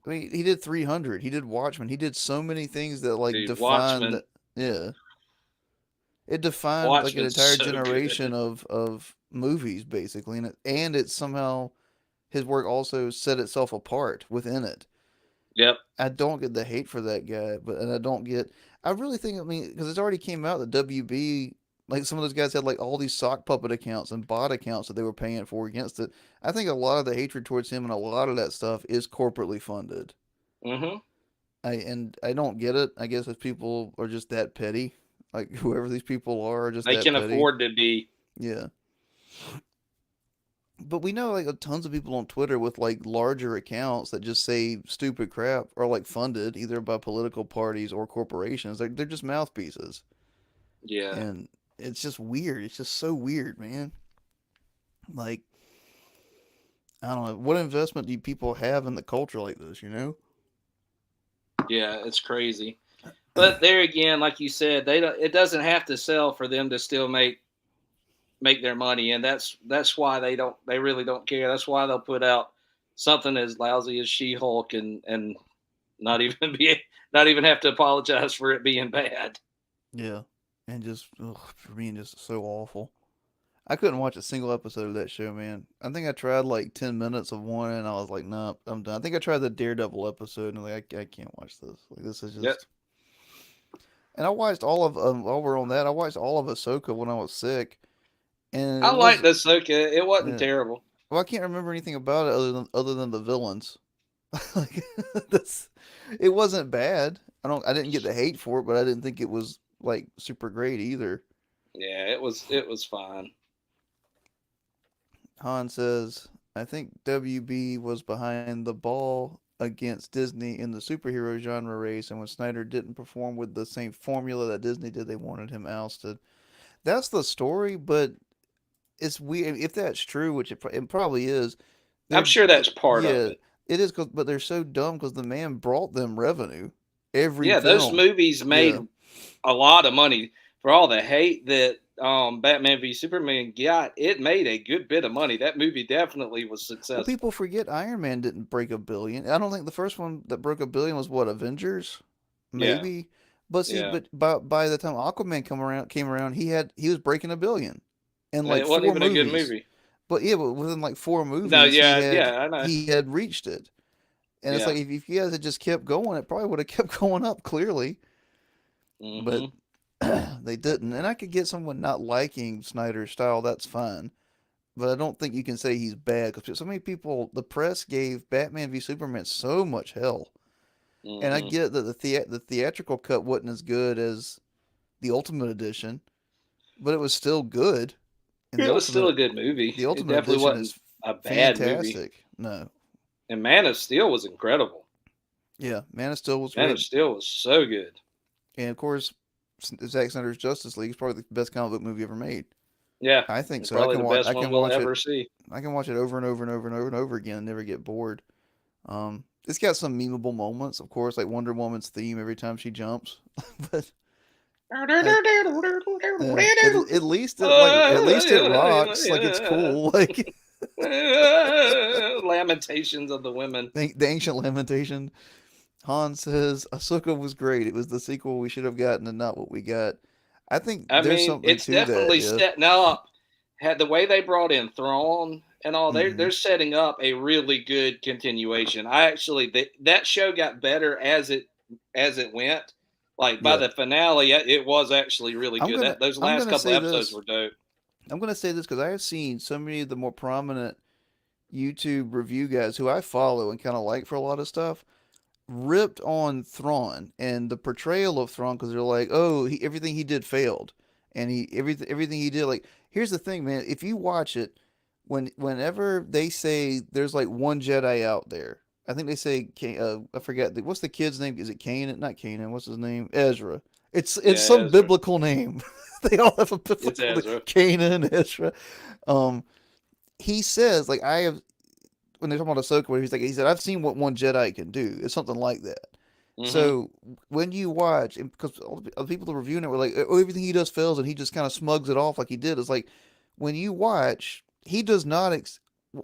I mean, he did 300. He did Watchmen. He did so many things that like Dude, defined. Watchmen. Yeah, it defined like an Watchmen's entire so generation good. of movies basically, and it somehow his work also set itself apart within it. Yep. I don't get the hate for that guy, but and I don't get. I really think I mean because it's already came out that WB like some of those guys had like all these sock puppet accounts and bot accounts that they were paying for against it. I think a lot of the hatred towards him and a lot of that stuff is corporately funded. Mm-hmm. I don't get it. I guess if people are just that petty, like whoever these people are just They that can petty. afford to be. Yeah. But we know like tons of people on Twitter with like larger accounts that just say stupid crap are like funded either by political parties or corporations. Like they're just mouthpieces. Yeah. And it's just weird. It's just so weird, man. Like I don't know. What investment do people have in the culture like this, you know? Yeah, it's crazy. But there again, like you said, they don't, it doesn't have to sell for them to still make their money, and that's why they really don't care. That's why they'll put out something as lousy as She-Hulk and not even be not even have to apologize for it being bad. Yeah. And just for me just so awful. I couldn't watch a single episode of that show, man. I think I tried like 10 minutes of one and I was like, nah, I'm done. I think I tried the Daredevil episode and I'm like, I can't watch this. Like, this is Yep. just. And I watched all of, while we're on that, I watched all of Ahsoka when I was sick. And I it like was, the Ahsoka. It wasn't yeah. terrible. Well, I can't remember anything about it other than the villains. Like, this, it wasn't bad. I didn't get the hate for it, but I didn't think it was like super great either. Yeah, it was fine. Han says, I think WB was behind the ball against Disney in the superhero genre race, and when Snyder didn't perform with the same formula that Disney did, they wanted him ousted. That's the story, but it's weird. If that's true, which it probably is, I'm sure that's part of yeah, it. it is, but they're so dumb because the man brought them revenue every Yeah, those film. movies made Yeah. a lot of money for all the hate that Batman v Superman got. It made a good bit of money. That movie definitely was Well, successful. people forget Iron Man didn't break a billion. I don't think the first one that broke a billion was what Avengers, Yeah, maybe. But see, yeah. but by the time Aquaman came around, he was breaking a billion in And like it wasn't four even a good movies. movie. But yeah, but within like four No, movies, yeah, yeah, I know. he had reached it. And it's Yeah. like if you guys had just kept going, it probably would have kept going up clearly. But Hmm. they didn't. And I could get someone not liking Snyder's style. That's fine. But I don't think you can say he's bad because so many people, the press gave Batman v Superman so much hell. And I Hmm. get that the theatrical cut wasn't as good as the Ultimate Edition, but it was still good. And It was still a good movie. the It Ultimate definitely Edition wasn't is a bad movie. fantastic. No, And Man of Steel was incredible. yeah, Man of Steel was Man of great, Steel was so good. and of course, Zack Snyder's Justice League is probably the best comic book movie ever made. Yeah, I think and so. I probably can the watch. best one we'll ever see. I can watch it over and over and over and over and over again and never get bored. It's got some memeable moments, of course, like Wonder Woman's theme every time she jumps, but like at least it rocks. Like it's cool. Like Lamentations of the women. the ancient lamentation. Han says Ahsoka was great. It was the sequel we should have gotten and not what we got. I think I there's mean, something it's to that. definitely Yeah. now had the way they brought in Thrawn and all. They're setting up a really good continuation. I actually that show got better as it went. Like by the finale, it was actually really good. Those last couple episodes were dope. I'm gonna say this because I have seen so many of the more prominent YouTube review guys who I follow and kind of like for a lot of stuff ripped on Thrawn and the portrayal of Thrawn because they're like, oh, everything he did failed, and everything he did. Like, here's the thing, man. If you watch it, whenever they say there's like one Jedi out there, I think they say I forget what's the kid's name. Is it Kanan? Not Kanan. What's his name? Ezra. It's some Ezra. biblical name. They all have a biblical name. Kanan, Ezra. He says like I have. When they're talking about Ahsoka, where he said, I've seen what one Jedi can do. It's something like that. Mm-hmm. So when you watch, because other people that are reviewing it were like, oh, everything he does fails, and he just kind of smugs it off like he did. It's like, when you watch, he does not,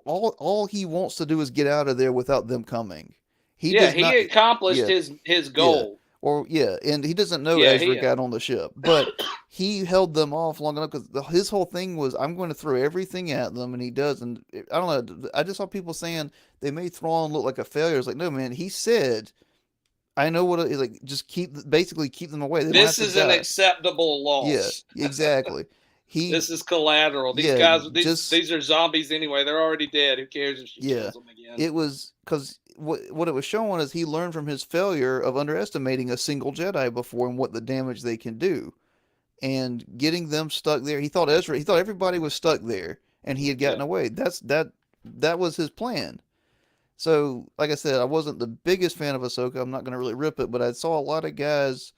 all he wants to do is get out of there without them coming. He accomplished his goal. And he doesn't know Ezra got on the ship, but he held them off long enough because his whole thing was, I'm going to throw everything at them, and he does. And I don't know, I just saw people saying they made Thrawn look like a failure. It's like, no, man, he said, I know what like just keep them away. This is an acceptable loss. Yeah, exactly. This is collateral. These guys, these are zombies anyway. They're already dead. Who cares if she kills them again? It was because what it was showing is he learned from his failure of underestimating a single Jedi before and what the damage they can do, and getting them stuck there. He thought everybody was stuck there, and he had gotten away. That was his plan. So, like I said, I wasn't the biggest fan of Ahsoka. I'm not going to really rip it, but I saw a lot of guys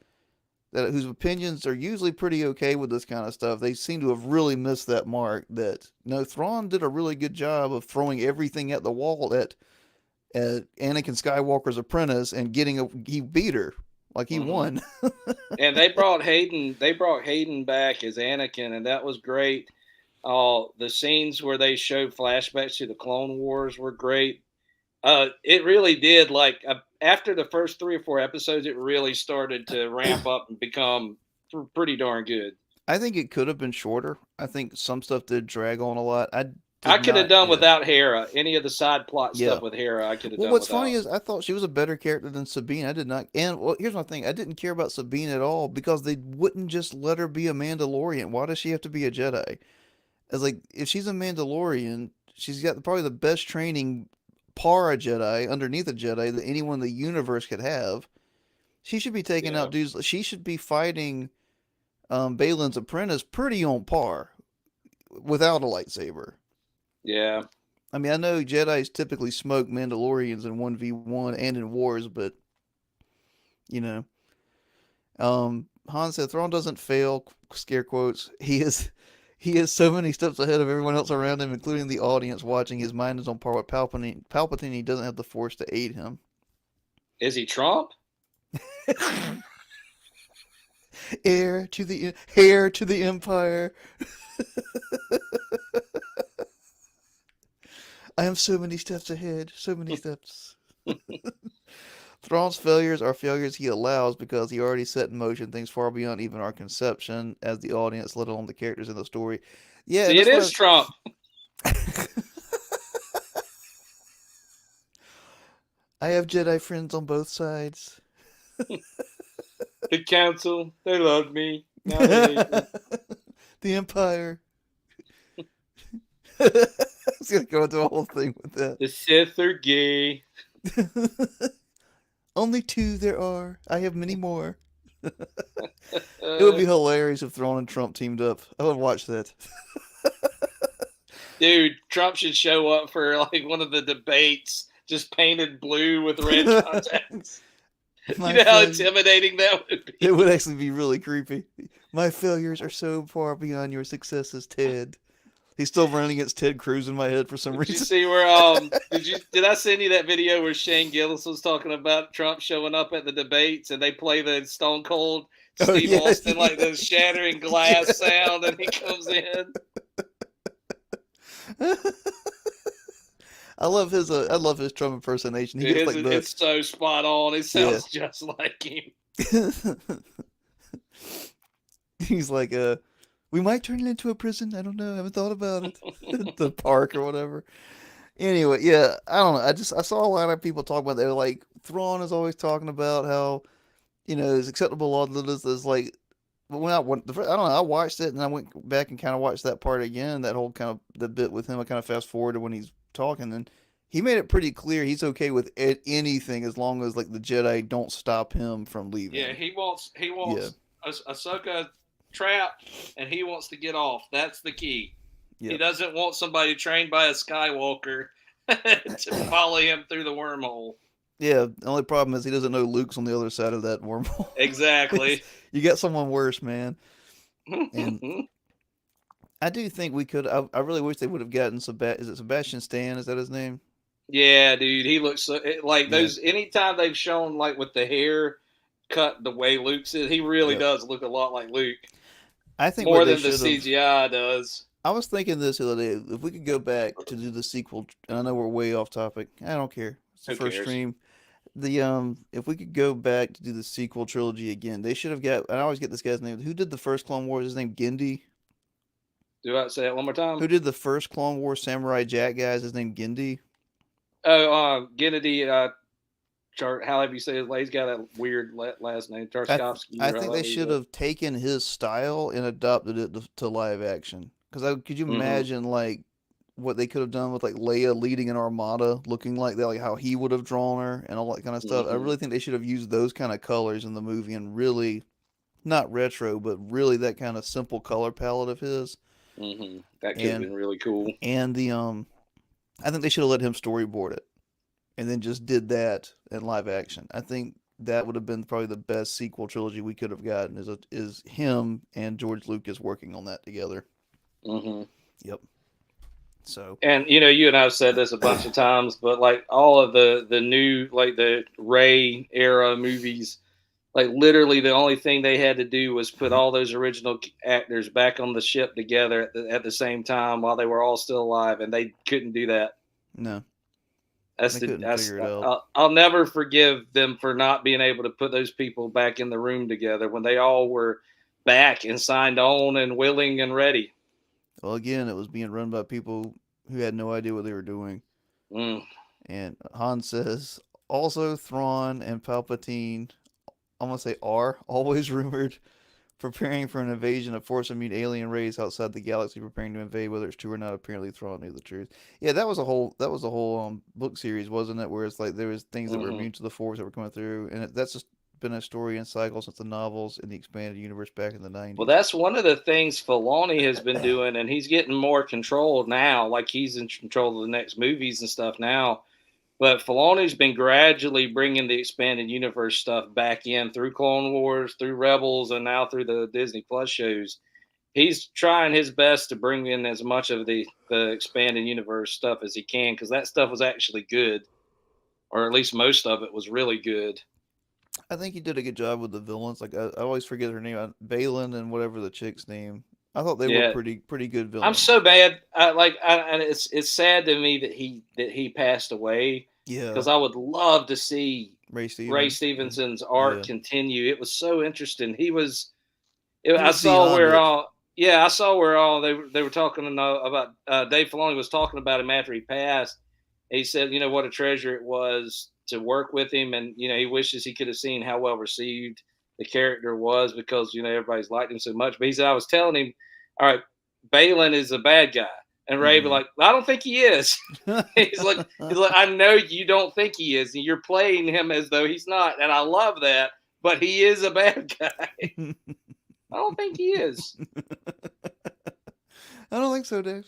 whose opinions are usually pretty okay with this kind of stuff. They seem to have really missed that mark. That Thrawn did a really good job of throwing everything at the wall at Anakin Skywalker's apprentice and he beat her. Like he won. And they brought Hayden back as Anakin, and that was great. The scenes where they showed flashbacks to the Clone Wars were great. It really did, after the first 3 or 4 episodes, it really started to ramp up and become pretty darn good. I think it could have been shorter. I think some stuff did drag on a lot. I could have done without Hera. Any of the side plot stuff with Hera, I could have done what's funny is I thought she was a better character than Sabine. I did not. And here's my thing. I didn't care about Sabine at all because they wouldn't just let her be a Mandalorian. Why does she have to be a Jedi? It's like, if she's a Mandalorian, she's got probably the best training para Jedi underneath a Jedi that anyone in the universe could have. She should be taking out dudes. She should be fighting Balin's apprentice pretty on par without a lightsaber. Yeah. I mean, I know Jedis typically smoke Mandalorians in 1v1 and in wars, but Han said Thrawn doesn't fail, scare quotes. He is so many steps ahead of everyone else around him, including the audience watching. His mind is on par with Palpatine. Palpatine, he doesn't have the Force to aid him. Is he Trump? Heir to the Empire. I am so many steps ahead. So many steps. Thrawn's failures are failures he allows because he already set in motion things far beyond even our conception as the audience, let alone the characters in the story. Yeah, see, it is Trump. I have Jedi friends on both sides. The Council, they love me. Now they hate me. The Empire. I was going to go into a whole thing with that. The Sith are gay. Only 2 there are. I have many more. It would be hilarious if Thrawn and Trump teamed up. I would watch that. Dude, Trump should show up for one of the debates, just painted blue with red contacts. You know how intimidating that would be? It would actually be really creepy. My failures are so far beyond your successes, Ted. He's still running against Ted Cruz in my head for some reason. Did you see where did I send you that video where Shane Gillis was talking about Trump showing up at the debates and they play the Stone Cold Steve Austin the shattering glass sound and he comes in? I love his Trump impersonation. It's so spot on. It sounds just like him. He's like We might turn it into a prison. I don't know. I haven't thought about it. The park or whatever. Anyway, yeah, I don't know. I saw a lot of people talk about that. Like Thrawn is always talking about how it's acceptable law that is like. But when I don't know, I watched it and I went back and kind of watched that part again. That whole kind of the bit with him. I kind of fast forwarded when he's talking, and he made it pretty clear he's okay with anything as long as like the Jedi don't stop him from Yeah, leaving. he Yeah, wants Ahsoka trapped, and he wants to get off. That's the key. He yep, doesn't want somebody trained by a Skywalker to follow him through the wormhole. yeah. The only problem is he doesn't know Luke's on the other side of that wormhole. Exactly. You got someone worse, man. And I do think we could. I really wish they would have gotten Is it Sebastian Stan? Is that his name? Yeah, dude, he looks like Yeah. those. Anytime they've shown like with the hair cut the way Luke's is, he really Yep. does look a lot like Luke, I think what more they than the should have. CGI does. I was thinking this the other day. If we could go back to do the sequel, and I know we're way off topic. I don't care. It's the Who first cares? stream. If we could go back to do the sequel trilogy again, they should have got. I always get this guy's name. Who did the first Clone Wars? His name Gindi. Do I say it one more time? Who did the first Clone Wars Samurai Jack guys? His name Gindi. Oh, Gennady. However you say his name, he's got a weird last name, Tarkovsky I or think they however you should say it. have taken his style and adopted it to live action. Because could you Mm-hmm. imagine like what they could have done with like Leia leading an armada, looking like that, like how he would have drawn her and all that kind of stuff. I Mm-hmm. really think they should have used those kind of colors in the movie and really not retro, but really that kind of simple color palette of his. Mm-hmm. That could have And been really cool. the I think they should have let him storyboard it and then just did that in live action. I think that would have been probably the best sequel trilogy we could have gotten is him and George Lucas working on that together. Mm-hmm. Yep. So And you and I've said this a bunch of times, but like all of the new like the Ray era movies, like literally the only thing they had to do was put all those original actors back on the ship together at the same time while they were all still alive, and they couldn't do that. no, That's they the couldn't that's figure it out. I'll never forgive them for not being able to put those people back in the room together when they all were back and signed on and willing and ready. Well, again, it was being run by people who had no idea what they were doing. Mm. And Han says also Thrawn and Palpatine, I'm gonna say are always rumored preparing for an invasion of force immune alien race outside the galaxy, preparing to invade. Whether it's true or not, apparently Thrawn knew the truth. Yeah, that was a whole book series, wasn't it? Where it's like there was things that were Hmm. immune to the force that were coming through, and that's just been a story and cycle since the novels in the expanded universe back in the Well, '90s. that's one of the things Filoni has been doing, and he's getting more control now. Like he's in control of the next movies and stuff now. But Filoni's been gradually bringing the expanded universe stuff back in through Clone Wars, through Rebels, and now through the Disney Plus shows. He's trying his best to bring in as much of the expanded universe stuff as he can because that stuff was actually good, or at least most of it was really good. I think he did a good job with the villains. Like I always forget her name, Balin and whatever the chick's name. I thought they were Yeah, pretty good I'm villains. so bad. And it's sad to me that he passed away Yeah, because I would love to see Ray Ray Stevens. Stevenson's Yeah, art continue. It was so interesting. he I was saw beyond where it. all yeah, I saw where all they were talking about. Dave Filoni was talking about him after he passed. He said, what a treasure it was to work with him, and he wishes he could have seen how well received the character was because everybody's liked him so much. But he said I was telling him, all right, Balin is a bad guy, and Ray be Mm-hmm. like, I don't think he is. he's like, I know you don't think he is, and you're playing him as though he's not, and I love that. But he is a bad guy. I don't think he is. I don't think so, Dave.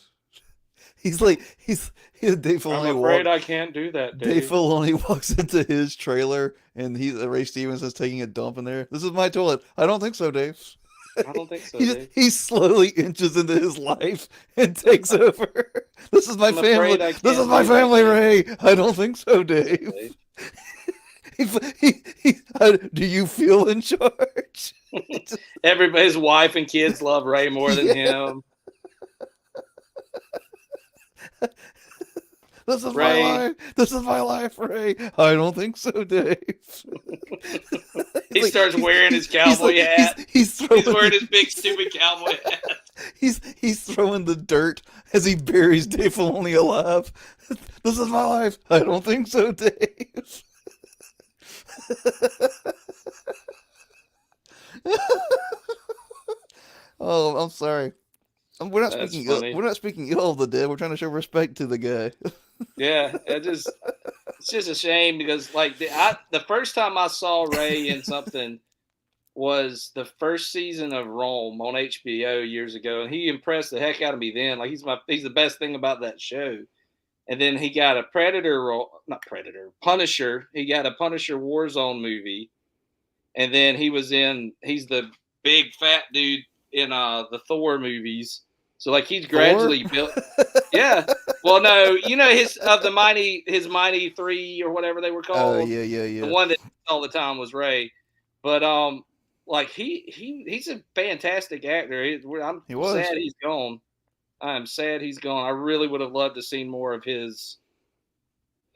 He's like he's Dave I'm Filoni afraid walk. I can't do that, Dave Dave. Filoni walks into his trailer and Ray Stevens is taking a dump in there. This is my toilet. I don't think so, Dave. I don't think so, he just, Dave. he slowly inches into his life and takes over. This is my I'm family. afraid I This is can't my do that, family, Dave. Ray. I don't think so, I don't think so, Dave. Dave. Do you feel in charge? His wife and kids love Ray more than Yeah. him. This is my Ray, life. This is my life, Ray. I don't think so, Dave. he starts wearing his cowboy hat. He's throwing He's wearing his big stupid cowboy hat. He's throwing the dirt as he buries Dave Filoni alive. This is my life. I don't think so, Dave. Oh, I'm sorry. We're not That's speaking ill. funny. We're not speaking ill of the dead. We're trying to show respect to the guy. Yeah, it's just a shame because like the first time I saw Ray in something was the first season of Rome on HBO years ago, and he impressed the heck out of me then. Like he's the best thing about that show. And then he got a Predator role, not Predator, Punisher. He got a Punisher Warzone movie, and then he's the big fat dude in the Thor movies. So like he's Thor. gradually built. Yeah. Well, no, you know his mighty three or whatever they were Oh called. yeah, yeah, The yeah. one that all the time was Ray, but like he's a fantastic actor. I'm He was. sad he's gone. I am sad he's gone. I really would have loved to seen more of his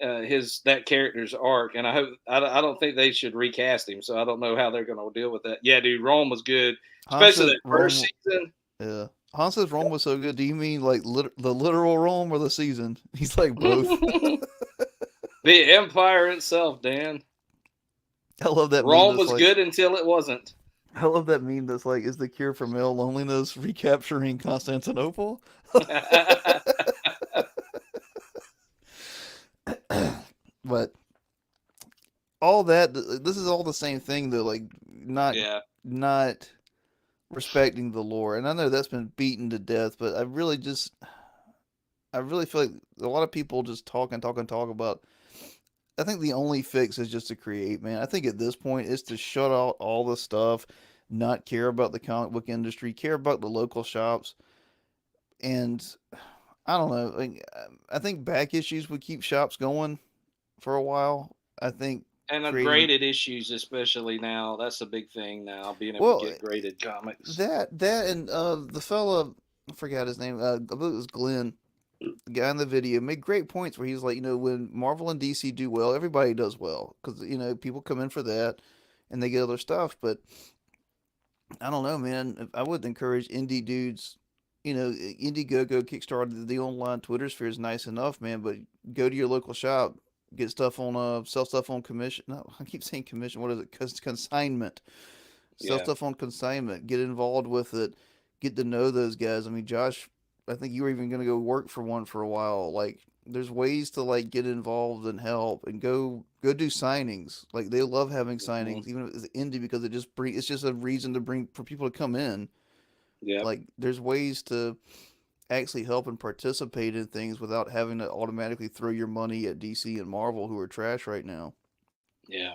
that character's arc, and I don't think they should recast him. So I don't know how they're going to deal with that. Yeah, dude, Rome was good, Han especially says that first Rome. season. Yeah. Han says Rome was so good. Do you mean like the literal Rome or the season? He's like both. The Empire itself, Dan. I love that meme. Rome That's was like. good until it wasn't. I love that meme. That's like, is the cure for male loneliness recapturing Constantinople? But all that. This is all the same thing though. Like not Yeah, not respecting the lore. And I know that's been beaten to death, but I really feel like a lot of people just talk and talk and talk about. I think the only fix is just to create, man. I think at this point is to shut out all the stuff, not care about the comic book industry, care about the local shops, and I don't know. Like, I think back issues would keep shops going for a while. I think and creating graded issues, especially now. That's a big thing now. Being able to well get graded comics. that and the fella I forgot his name. I believe it was Glenn, the guy in the video, made great points where he's like, when Marvel and DC do well, everybody does well because people come in for that and they get other stuff. But I don't know, man. I would encourage indie dudes. Indiegogo, Kickstarter, the online Twitter sphere is nice enough, man. But go to your local shop, get stuff on sell stuff on commission. No, I keep saying commission. What is it? Consignment. Sell Yeah, stuff on consignment. Get involved with it. Get to know those guys. I mean, Josh, I think you were even going to go work for one for a while. Like, there's ways to like get involved and help and go do signings. Like, they love having hmm, signings, even if it's indie, because it's just a reason to bring for people to come in. yep, Like, there's ways to actually help and participate in things without having to automatically throw your money at DC and Marvel, who are trash right now. yeah.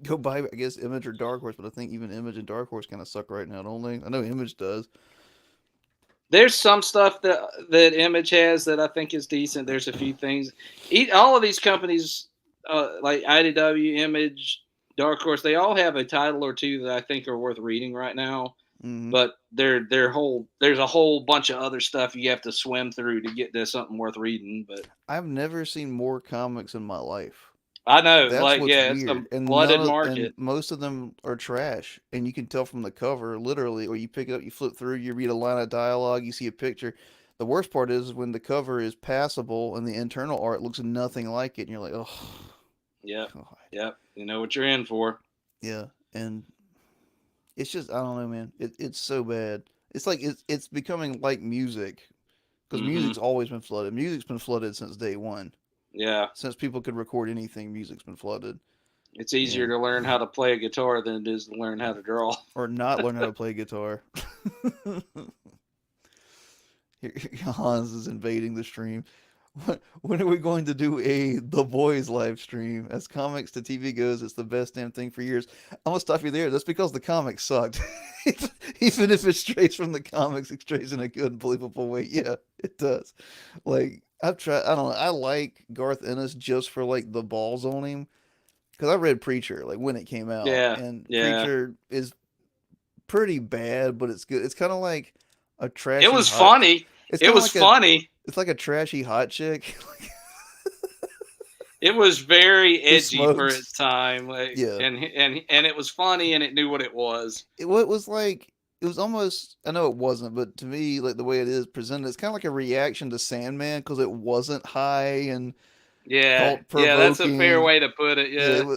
Go buy, I guess, Image or Dark Horse, but I think even Image and Dark Horse kind of suck right now, don't they? I know Image does. There's some stuff that Image has that I think is decent. There's a few things. All of these companies, like IDW, Image, Dark Horse, they all have a title or two that I think are worth reading right now. Hmm. But there's a whole bunch of other stuff you have to swim through to get to something worth reading. But I've never seen more comics in my life. I know, That's like, what's yeah, it's a weird. And flooded and market. most of them are trash. And you can tell from the cover, literally, or you pick it up, you flip through, you read a line of dialogue, you see a picture. The worst part is when the cover is passable and the internal art looks nothing like it, and you're like, oh, Yep, God. yep. You know what you're in for. Yeah. And it's just, I don't know, man. It's so bad. It's like it's becoming like music because Hmm. music's always been flooded. Music's been flooded since day one. Yeah, Since people could record anything, music's been flooded. it's easier And to learn how to play a guitar than it is to learn how to draw. or not learn how to play guitar. Hans is invading the stream. When are we going to do a The Boys live stream? As comics to TV goes, it's the best damn thing for years. I'm gonna stop you there. That's because the comics sucked. Even if it strays from the comics, it strays in a good, believable way. Yeah, it does. Like I've tried. I don't know. I like Garth Ennis just for like the balls on him because I read Preacher like when it came out, Yeah, and yeah. Preacher is pretty bad, but it's good. It's kind of like a It trashy was hot. funny. It's It kind of was like a. funny. It's like a trashy hot chick It was very who edgy for its smokes. time, like, Yeah, and it was funny, and it knew what it was. it was like it was almost, I know it wasn't, but to me, like the way it is presented, it's kind of like a reaction to Sandman because it wasn't high and Yeah, thought yeah, that's a fair provoking. way to put it. Yeah, Yeah.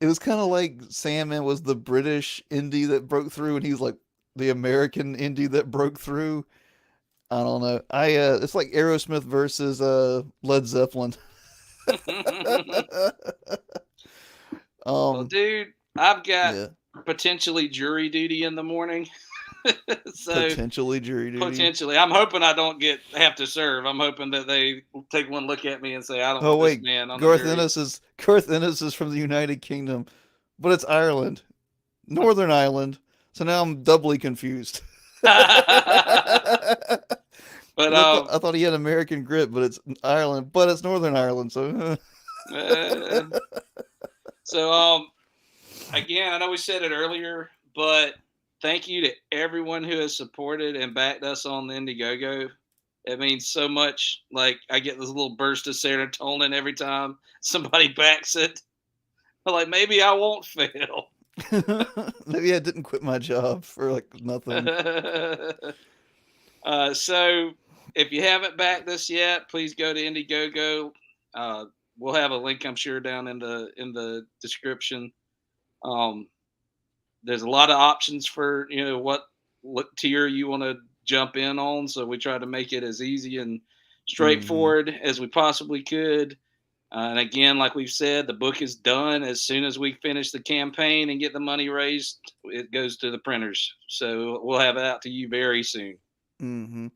it was kind of like Sandman was the British indie that broke through, and he's like the American indie that broke through. I don't know. It's like Aerosmith versus Led Zeppelin. Well, um, dude, I've got yeah, potentially jury duty in the morning. So potentially jury duty. potentially, I'm hoping I don't have to serve. I'm hoping that they take one look at me and say, I don't Oh want this wait, man on the jury. Garth Ennis is from the United Kingdom, but it's Ireland, Northern Ireland. So now I'm doubly confused. But Because I thought he had American grit, but it's Ireland, but it's Northern Ireland. So uh, so again, I know we said it earlier, but thank you to everyone who has supported and backed us on the Indiegogo. It means so much. Like I get this little burst of serotonin every time somebody backs it. I'm like maybe I won't fail. maybe I didn't quit my job for like nothing. So if you haven't backed us yet, please go to Indiegogo. Uh, we'll have a link, I'm sure, down in the description. Um, there's a lot of options for what tier you want to jump in on. So we try to make it as easy and Hmm. straightforward as we possibly could. And again, like we've said, the book is done. As soon as we finish the campaign and get the money raised, it goes to the printers. So we'll have it out to you very soon. Hmm.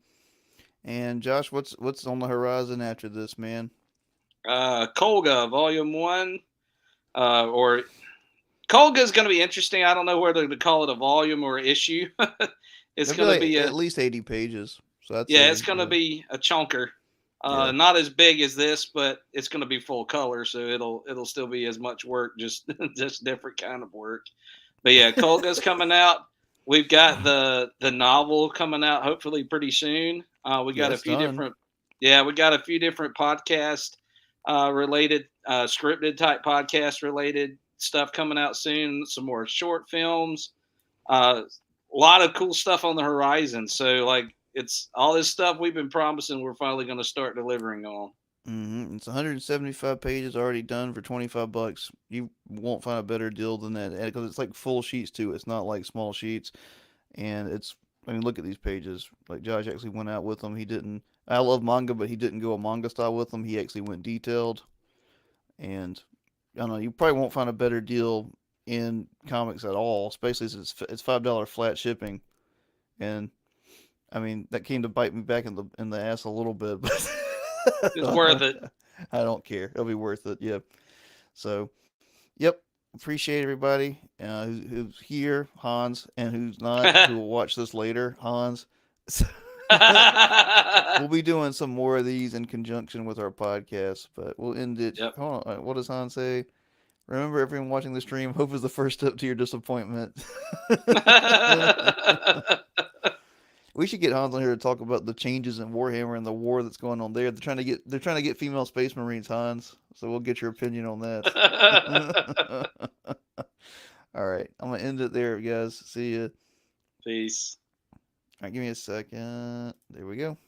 And Josh, what's on the horizon after this, man? Kolga Volume One, or Kolga is going to be interesting. I don't know whether to call it a volume or issue. It's It'll be going to like be at least 80 pages. So I'd yeah, it's say, going to yeah, be a chunker. yeah. Not as big as this, but it's going to be full color, so it'll still be as much work, just just different kind of work. But yeah, Kolga's coming out. We've got the novel coming out hopefully pretty soon. We Yeah, got a it's few done. different yeah, we got a few different podcast related scripted type podcast related stuff coming out soon. Some more short films. A lot of cool stuff on the horizon. So like it's all this stuff we've been promising we're finally going to start delivering on. It's 175 pages already done for $25. You won't find a better deal than that because it's like full sheets too. It's not like small sheets, and it's. I mean, look at these pages. Like Josh actually went out with them. He didn't. I love manga, but he didn't go a manga style with them. He actually went detailed, and I don't know. You probably won't find a better deal in comics at all, especially since it's $5 flat shipping. And I mean, that came to bite me back in the ass a little bit, but It's worth it. I don't care. It'll be worth it. Yep. So, yep. Appreciate everybody who's here, Hans, and who's not, who will watch this later, Hans. We'll be doing some more of these in conjunction with our podcast, but we'll end it. Yep. Hold on. What does Hans say? Remember, everyone watching the stream, hope is the first step to your disappointment. We should get Hans on here to talk about the changes in Warhammer and the war that's going on there. They're trying to get female space marines, Hans. So we'll get your opinion on that. All right, I'm gonna end it there, guys. See ya. Peace. All right, give me a second. There we go.